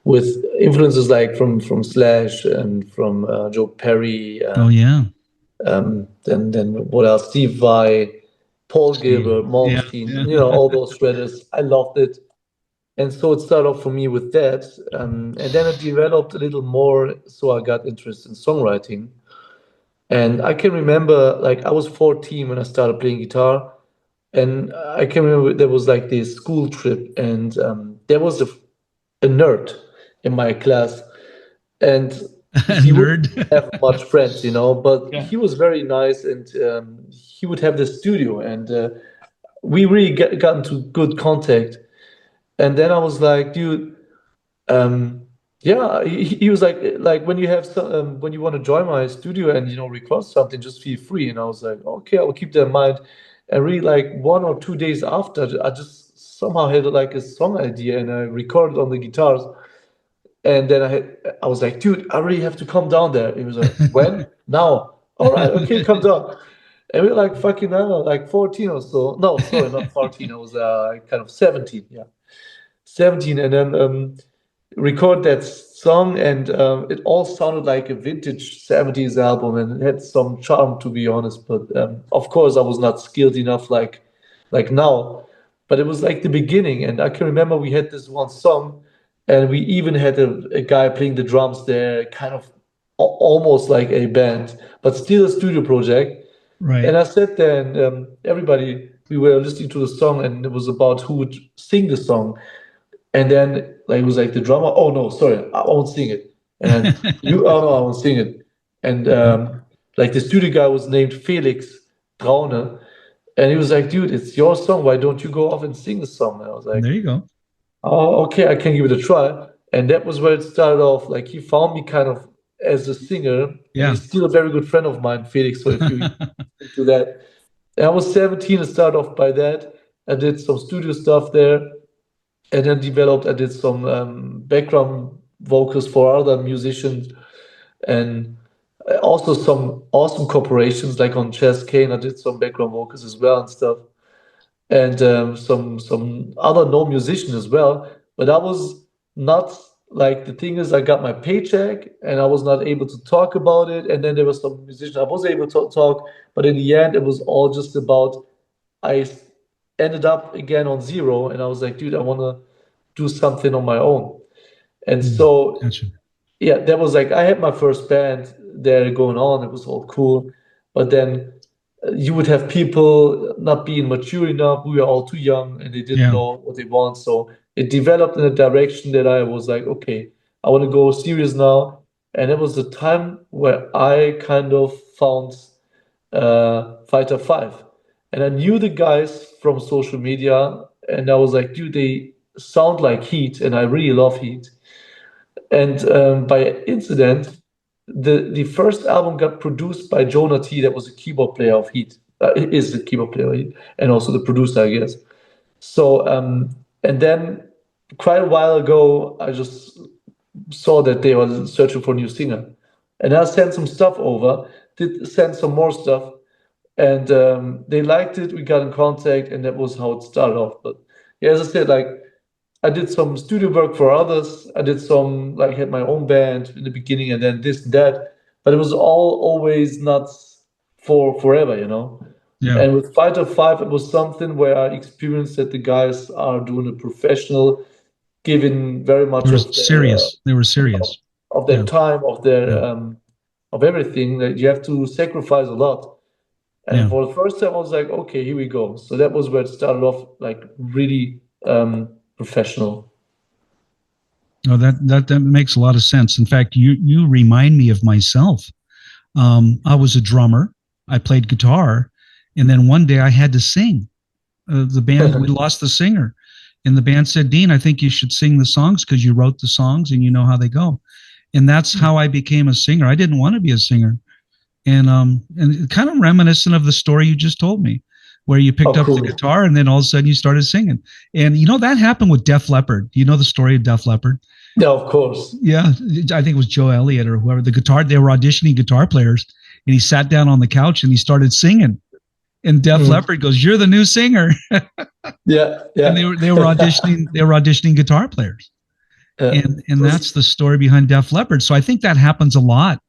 with influences like from Slash and from Joe Perry. Then what else? Steve Vai, Paul Gilbert, Malmsteen, all those shredders. I loved it. And so it started off for me with that. And then it developed a little more, so I got interested in songwriting. And I can remember, like, I was 14 when I started playing guitar. And I can remember there was like this school trip, and there was a nerd in my class. And he wouldn't have much friends, but he was very nice, and he would have this studio. And we really got into good contact. And then I was like, dude, he was like when you have some, when you want to join my studio and record something, just feel free. And I was like, okay, I will keep that in mind. And really, like 1 or 2 days after, I just somehow had like a song idea, and I recorded on the guitars. And then I was like, dude, I really have to come down there. He was like, when? Now? All right, okay, come down. And we were like fucking, I don't know, like 14 or so. No, sorry, not 14. I was kind of 17. Yeah. 17, and then record that song, and it all sounded like a vintage 70s album, and it had some charm, to be honest. But of course, I was not skilled enough like now. But it was like the beginning, and I can remember we had this one song, and we even had a guy playing the drums there, kind of almost like a band, but still a studio project. Right. And I sat there, and everybody, we were listening to the song, and it was about who would sing the song. And then like it was like the drummer, oh no, sorry, I won't sing it. And then oh no, I won't sing it. And like the studio guy was named Felix Braune, and he was like, dude, it's your song. Why don't you go off and sing the song? And I was like, there you go. Oh, okay, I can give it a try. And that was where it started off. Like he found me kind of as a singer. Yeah. He's still a very good friend of mine, Felix. So if you do that. And I was 17 and started off by that. I did some studio stuff there. And then I did some background vocals for other musicians, and also some awesome corporations, like on Chess Kane, I did some background vocals as well and stuff. And some other known musicians as well. But I was not, like, the thing is, I got my paycheck and I was not able to talk about it. And then there was some musicians I was able to talk, but in the end, it was all just about, I ended up again on zero, and I was like, dude, I want to do something on my own. And so, yeah, that was like, I had my first band there going on. It was all cool. But then you would have people not being mature enough. We were all too young, and they didn't know what they want. So it developed in a direction that I was like, okay, I want to go serious now. And it was the time where I kind of found Fighter 5. And I knew the guys from social media, and I was like, dude, they sound like Heat, and I really love Heat. And by incident, the first album got produced by Jonah T, that was a keyboard player of Heat. Is the keyboard player of Heat, and also the producer, I guess. So, and then quite a while ago, I just saw that they were searching for a new singer. And I sent some stuff over, sent some more stuff. And they liked it. We got in contact, and that was how it started off. But yeah, as I said, like I did some studio work for others. I did some, like, had my own band in the beginning, and then this and that. But it was all always not for forever, you know. Yeah. And with Fighter 5, it was something where I experienced that the guys are doing a professional, giving very much They were of their, serious. They were serious. of their Yeah. time, of their Yeah. of everything. That you have to sacrifice a lot. And Yeah. for the first time, I was like, okay, here we go. So that was where it started off, like, really professional. No, that makes a lot of sense. In fact, you remind me of myself. I was a drummer. I played guitar, and then one day I had to sing. The band, we lost the singer, and the band said, "Dean, I think you should sing the songs because you wrote the songs and you know how they go." And that's how I became a singer. I didn't want to be a singer, and kind of reminiscent of the story you just told me, where you picked Oh, up cool. the guitar and then all of a sudden you started singing. And that happened with Def Leppard. You know the story of Def Leppard? Yeah, of course. Yeah, I think it was Joe Elliott or whoever. They were auditioning guitar players, and he sat down on the couch and he started singing. And Def Leppard goes, "You're the new singer." Yeah. And they were auditioning guitar players. And that's the story behind Def Leppard. So I think that happens a lot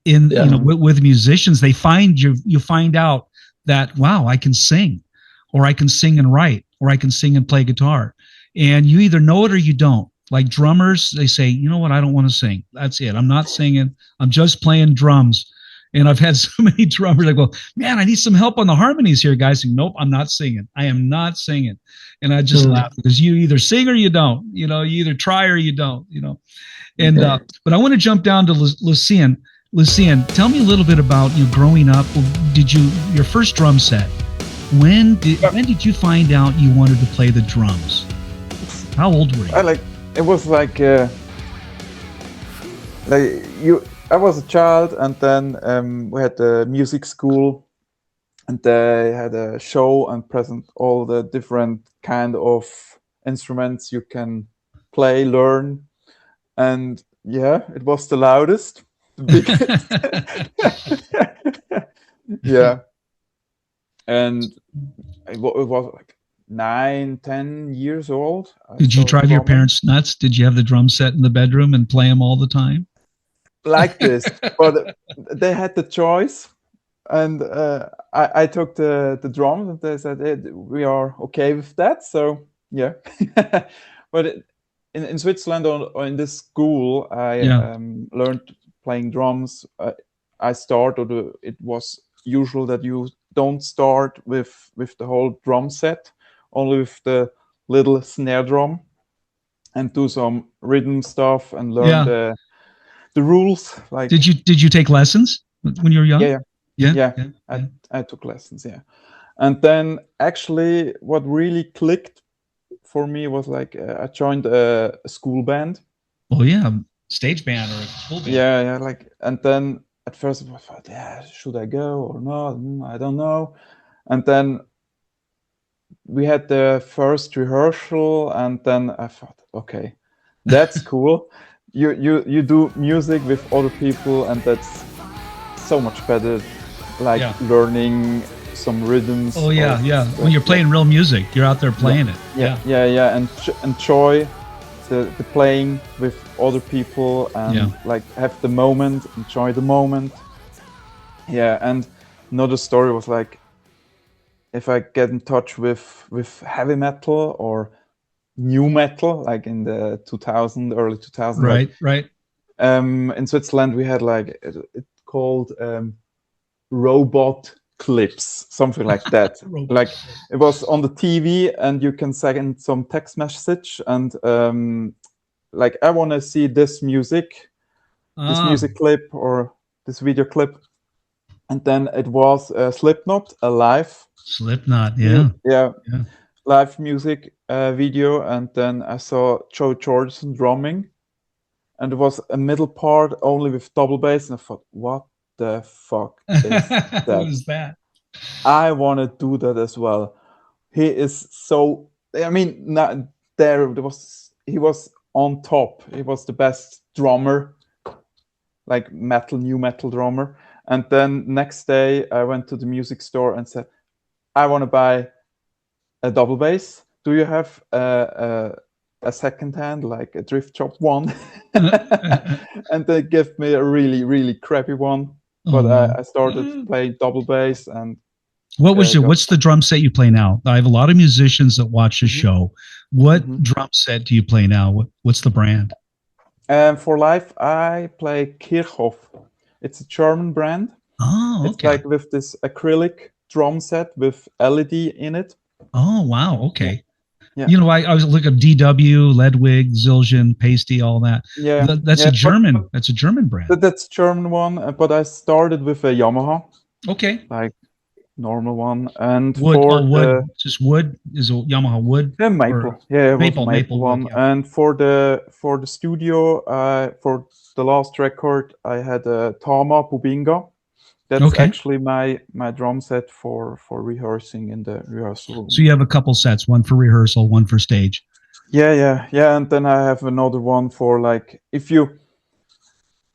in with musicians. They find you find out that, wow, I can sing, or I can sing and write, or I can sing and play guitar. And you either know it or you don't. Like drummers, they say, you know what, I don't want to sing. That's it. I'm not singing. I'm just playing drums. And I've had so many drummers like, well, man, I need some help on the harmonies here, guys. And nope, I'm not singing. I am not singing. And I just laugh because you either sing or you don't. You either try or you don't. And but I want to jump down to Lucien. Lucien, tell me a little bit about growing up. Your first drum set? When did you find out you wanted to play the drums? How old were you? It was like I was a child, and then we had a music school, and they had a show and present all the different kind of instruments you can play, learn, and yeah, it was the loudest, the biggest. Yeah, and it was like 9-10 years old. Did you drive your parents nuts? Did you have the drum set in the bedroom and play them all the time? Like this, but they had the choice, and I took the drums, and they said, hey, we are okay with that. So yeah. But in Switzerland or in this school, I learned playing drums. It was usual that you don't start with the whole drum set, only with the little snare drum, and do some rhythm stuff and learn the rules. Like, did you take lessons when you were young? Yeah. I took lessons. Yeah, and then actually, what really clicked for me was like I joined a school band. Oh yeah, stage band or a school band. Yeah. Like, and then at first I thought, should I go or not? I don't know. And then we had the first rehearsal, and then I thought, okay, that's cool. You do music with other people, and that's so much better. Like learning some rhythms. Oh yeah. When you're playing real music, you're out there playing it. Yeah. And enjoy the playing with other people, and like have the moment, enjoy the moment. Yeah, and another story was like, if I get in touch with heavy metal or new metal, like in the early 2000s. Right. In Switzerland, we had like it called robot clips, something like that. Like it was on the TV, and you can send some text message, and like, I want to see this music clip or this video clip, and then it was Slipknot, Slipknot, yeah. Live music video, and then I saw Joe Jordison drumming, and it was a middle part only with double bass, and I thought, what the fuck is that? What is that? I want to do that as well. He is so, I mean, he was on top. He was the best drummer, like new metal drummer. And then next day I went to the music store and said, I want to buy a double bass. Do you have a a second hand, like a thrift shop one, and they gave me a really, really crappy one. But I started playing double bass. And what's the drum set you play now? I have a lot of musicians that watch the show. What drum set do you play now? What's the brand? For live, I play Kirchhoff. It's a German brand. Oh, okay. It's like with this acrylic drum set with LED in it. Oh, wow. Okay. Yeah. You know, I was looking at DW, Ledwig, Zildjian, Pasty, all that. Yeah. That's a German. That's a German brand. That's German one. But I started with a Yamaha. Okay. Like normal one. And wood. For wood. Just wood is a Yamaha wood. Yeah, maple. Yeah, it was maple one. Wood, yeah. And for the studio, for the last record, I had a Tama Bubinga. That's actually my drum set for rehearsing in the rehearsal room. So you have a couple sets, one for rehearsal, one for stage. Yeah. And then I have another one for, like, if you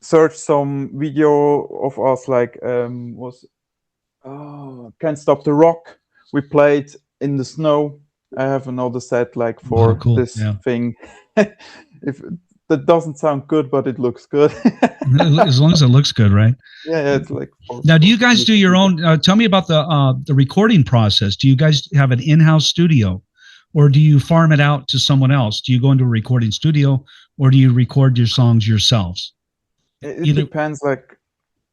search some video of us, like Can't Stop the Rock, we played in the snow. I have another set like for this thing. If that doesn't sound good, but it looks good. As long as it looks good, right? Yeah, it's like. Now, do you guys do your own? Tell me about the recording process. Do you guys have an in-house studio, or do you farm it out to someone else? Do you go into a recording studio, or do you record your songs yourselves? It depends. Like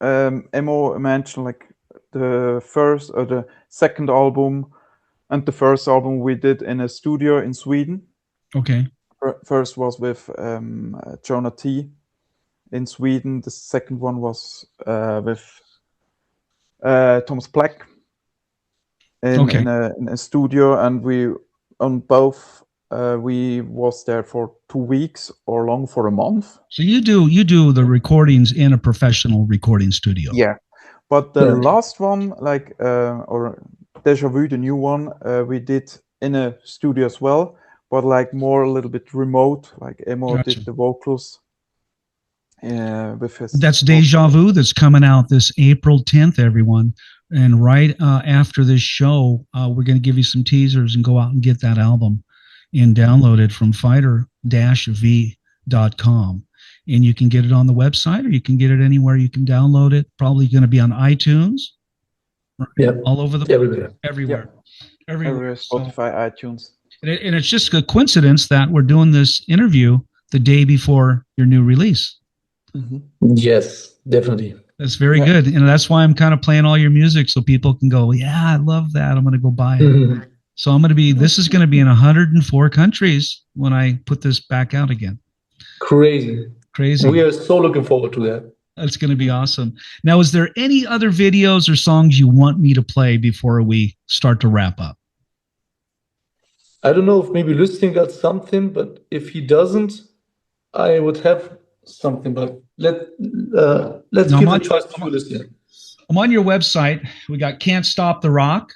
Emmo mentioned, like the first or the second album, and the first album we did in a studio in Sweden. Okay. First was with Jonah T in Sweden. The second one was with Thomas Black in a studio, and we on both we was there for 2 weeks or long for a month. So you do the recordings in a professional recording studio. Yeah, but the last one, like or DéJà VU, the new one, we did in a studio as well. But like more a little bit remote, like Emmo did the vocals with his. That's DéJà VU that's coming out this April 10th, everyone. And right after this show, we're going to give you some teasers and go out and get that album and download it from fighter-v.com. And you can get it on the website, or you can get it anywhere you can download it. Probably going to be on iTunes. Yeah. All over the everywhere. Spotify, iTunes. And it's just a coincidence that we're doing this interview the day before your new release. Yes, definitely. That's very good. And that's why I'm kind of playing all your music so people can go, yeah, I love that. I'm going to go buy it. So this is going to be in 104 countries when I put this back out again. Crazy. We are so looking forward to that. That's going to be awesome. Now, is there any other videos or songs you want me to play before we start to wrap up? I don't know if maybe Lucien got something, but if he doesn't, I would have something. But let's give the choice to Lucien. I'm on your website. We got Can't Stop the Rock.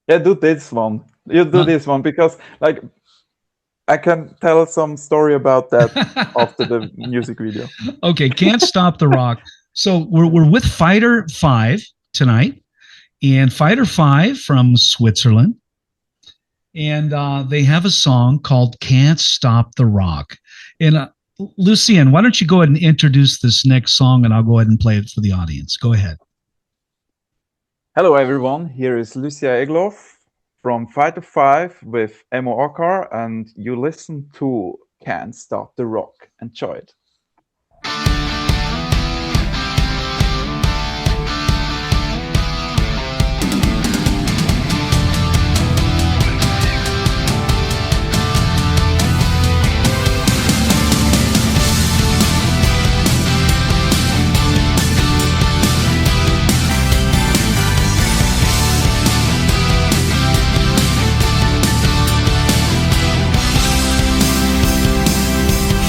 Yeah, do this one. You do this one because, like, I can tell some story about that after the music video. Okay, Can't Stop the Rock. So we're with Fighter 5 tonight, and Fighter 5 from Switzerland. And they have a song called Can't Stop the Rock. And Lucien, why don't you go ahead and introduce this next song, and I'll go ahead and play it for the audience. Go ahead. Hello, everyone. Here is Lucien Egloff from Fighter 5 with Emmo Acar, and you listen to Can't Stop the Rock. Enjoy it.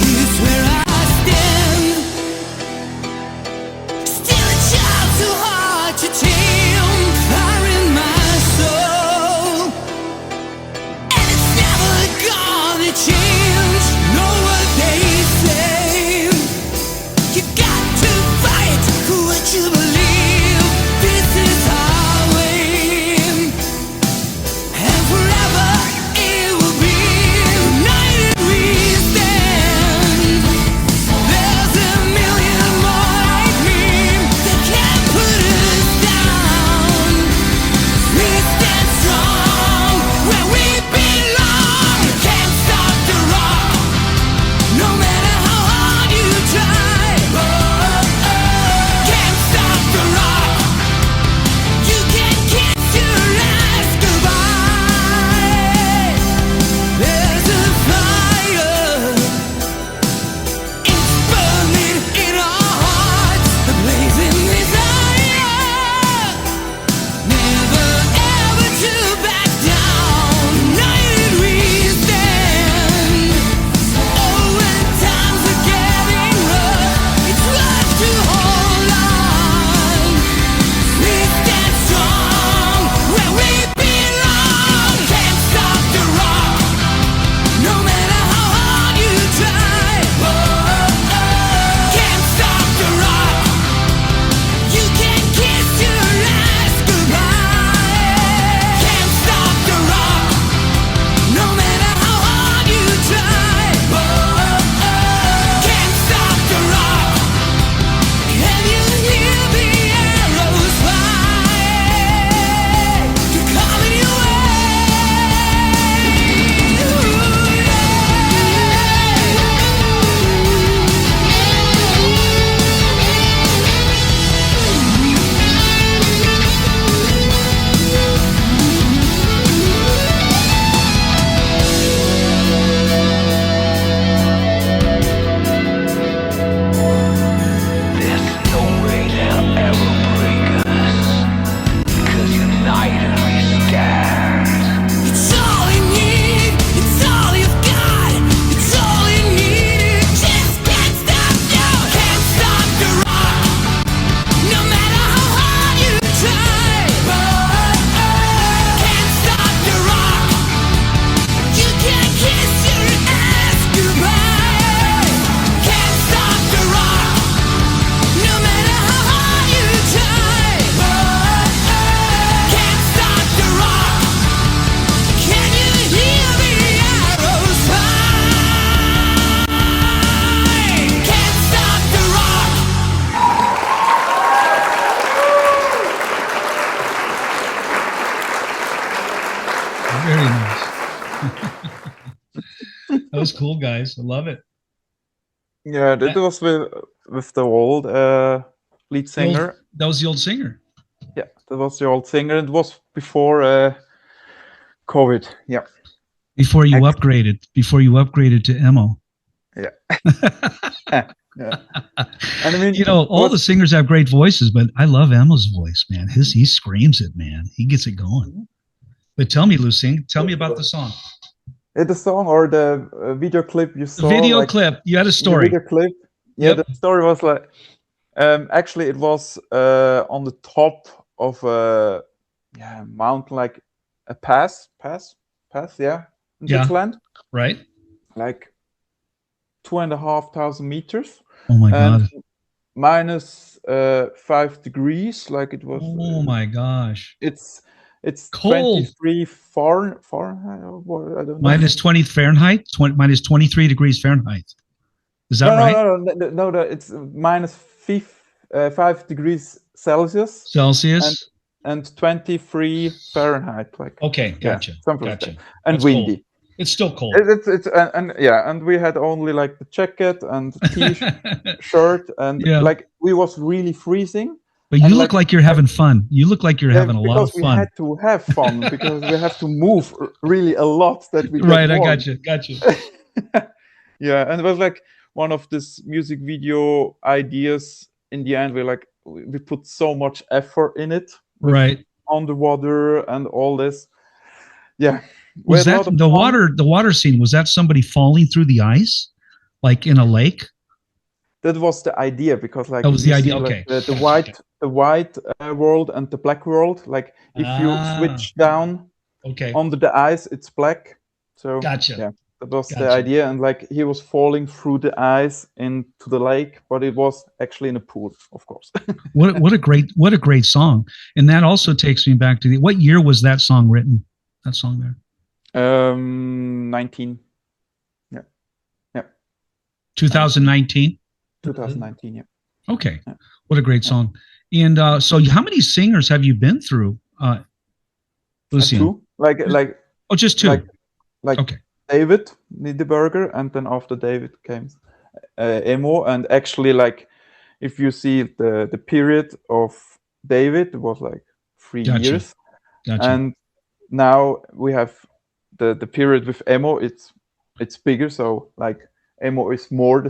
Here's where I That was cool, guys. I love it. Yeah, that was with the old lead singer. That was the old singer. Yeah, that was the old singer. It was before COVID. Yeah. Before you upgraded to Emmo. Yeah. Yeah. And I mean, you know, all the singers have great voices, but I love Emmo's voice, man. He screams it, man. He gets it going. But tell me, Lucien, tell me about the song. The song or the video clip you saw? The video clip. You had a story. The video clip. Yeah, the story was like, actually, it was on the top of a mountain, like a pass, yeah, in Switzerland. Right. Like 2,500 meters. Oh my God. Minus 5 degrees, like it was. Oh my gosh. It's cold. 23 Fahrenheit. I don't know. Minus 20 Fahrenheit. Minus 23 degrees Fahrenheit. Is that right? No. It's minus 5 degrees Celsius. And 23 Fahrenheit. Like. Okay, gotcha. Something gotcha. Like that. And That's windy. Cold. It's still cold. And we had only like the jacket and t-shirt and like we was really freezing. But you look like you're having fun. You look like you're having a lot of fun. Because we had to have fun because we have to move really a lot that we right. I got you. Yeah, and it was like one of this music video ideas. In the end, we put so much effort in it. Right. Underwater and all this. Yeah. Was that the water scene? Was that somebody falling through the ice, like in a lake? That was the idea because like that was the idea. Like, okay. The white world and the black world. Like if you switch down under the ice, it's black. So yeah, that was the idea. And like he was falling through the ice into the lake, but it was actually in a pool, of course. what a great song. And that also takes me back to what year was that song written? That song there. 19. Yeah. 2019. 2019. Yeah. Okay. Yeah. What a great song. And so, how many singers have you been through, Lucien? Two. Like. Oh, just two. Like okay. David Niederberger, and then after David came Emmo. And actually, like, if you see the period of David, it was like 3 years. Gotcha. And now we have the period with Emmo. It's bigger. So like Emmo is more the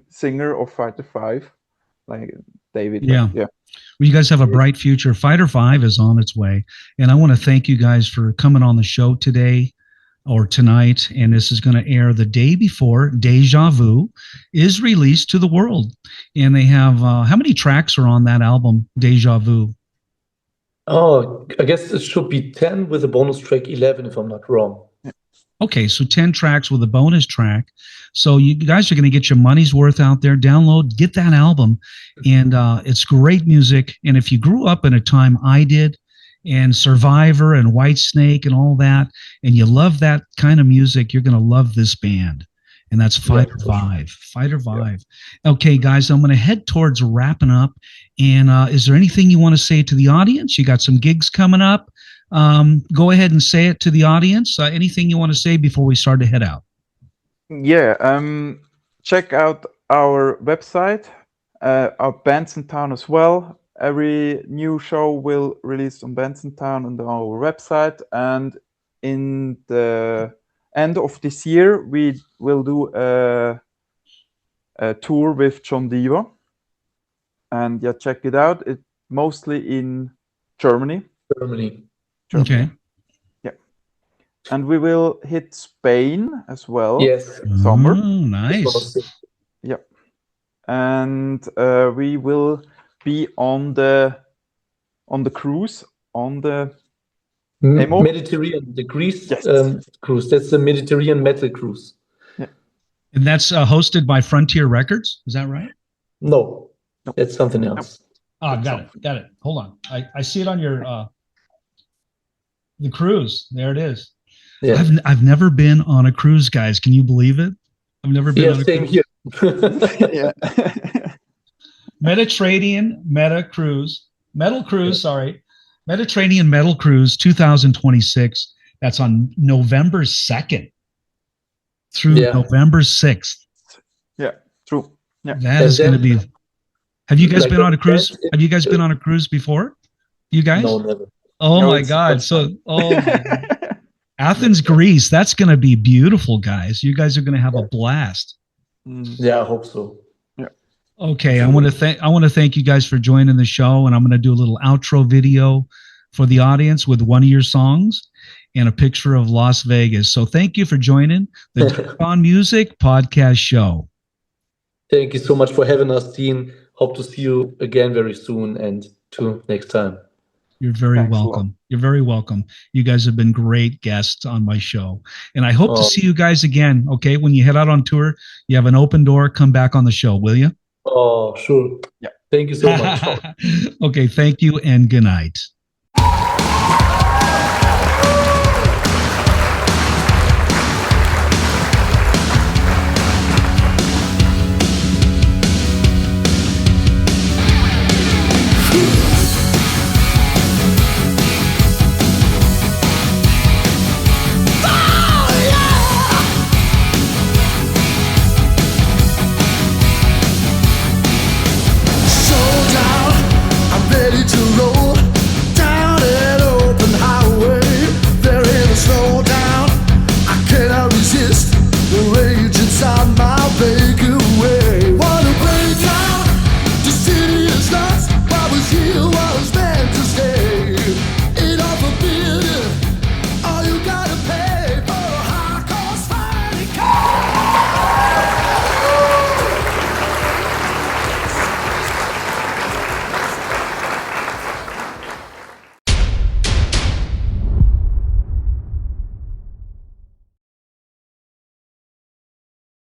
singer of Fighter 5, like David. Yeah. Well, you guys have a bright future. Fighter 5 is on its way, and I want to thank you guys for coming on the show today or tonight. And this is going to air the day before DÉJA VU is released to the world. And they have how many tracks are on that album, DÉJA VU? Oh, I guess it should be 10 with a bonus track 11, if I'm not wrong. Okay, so 10 tracks with a bonus track. So you guys are going to get your money's worth out there. Download, get that album. And it's great music. And if you grew up in a time I did, and Survivor and Whitesnake and all that, and you love that kind of music, you're going to love this band. And that's Fighter 5. Fighter 5. Yeah. Okay, guys, I'm going to head towards wrapping up. And is there anything you want to say to the audience? You got some gigs coming up. Go ahead and say it to the audience. Anything you want to say before we start to head out? Yeah, check out our website, our bands in town as well. Every new show will release on Bands in Town on our website. And in the end of this year, we will do a tour with John DeJa. And yeah, check it out. It's mostly in Germany. Okay. Yeah. And we will hit Spain as well. Yes. Summer. Nice. Yeah. And we will be on the cruise on the Mediterranean, the Greece cruise. That's the Mediterranean metal cruise. Yeah. And that's hosted by Frontier Records. Is that right? No, that's something else. Oh, got it. Hold on. I see it on your the cruise. There it is. Yeah. I've never been on a cruise, guys. Can you believe it? I've never been on a same cruise. Here. Yeah. Mediterranean Metal Cruise 2026. That's on November 2nd through Yeah. November 6th. Yeah, true. Yeah. That is going to be. Have you guys Like been on a a cruise? friend- Have you guys been on a cruise before? You guys? No, never. Oh No, my it's God. first So, time. oh, my God. Athens, Greece. That's going to be beautiful, guys. You guys are going to have a blast. Mm. Yeah, I hope so. Okay, I want to thank you guys for joining the show, and I'm going to do a little outro video for the audience with one of your songs and a picture of Las Vegas. So thank you for joining the DÉJA Music Podcast Show. Thank you so much for having us, Dean. Hope to see you again very soon, and till next time. You're very Thanks a lot. welcome. You're very welcome. You guys have been great guests on my show, and I hope to Oh. see you guys again. Okay, when you head out on tour, you have an open door. Come back on the show, will you? Oh, sure. Yeah. Thank you so much. Okay, thank you and good night.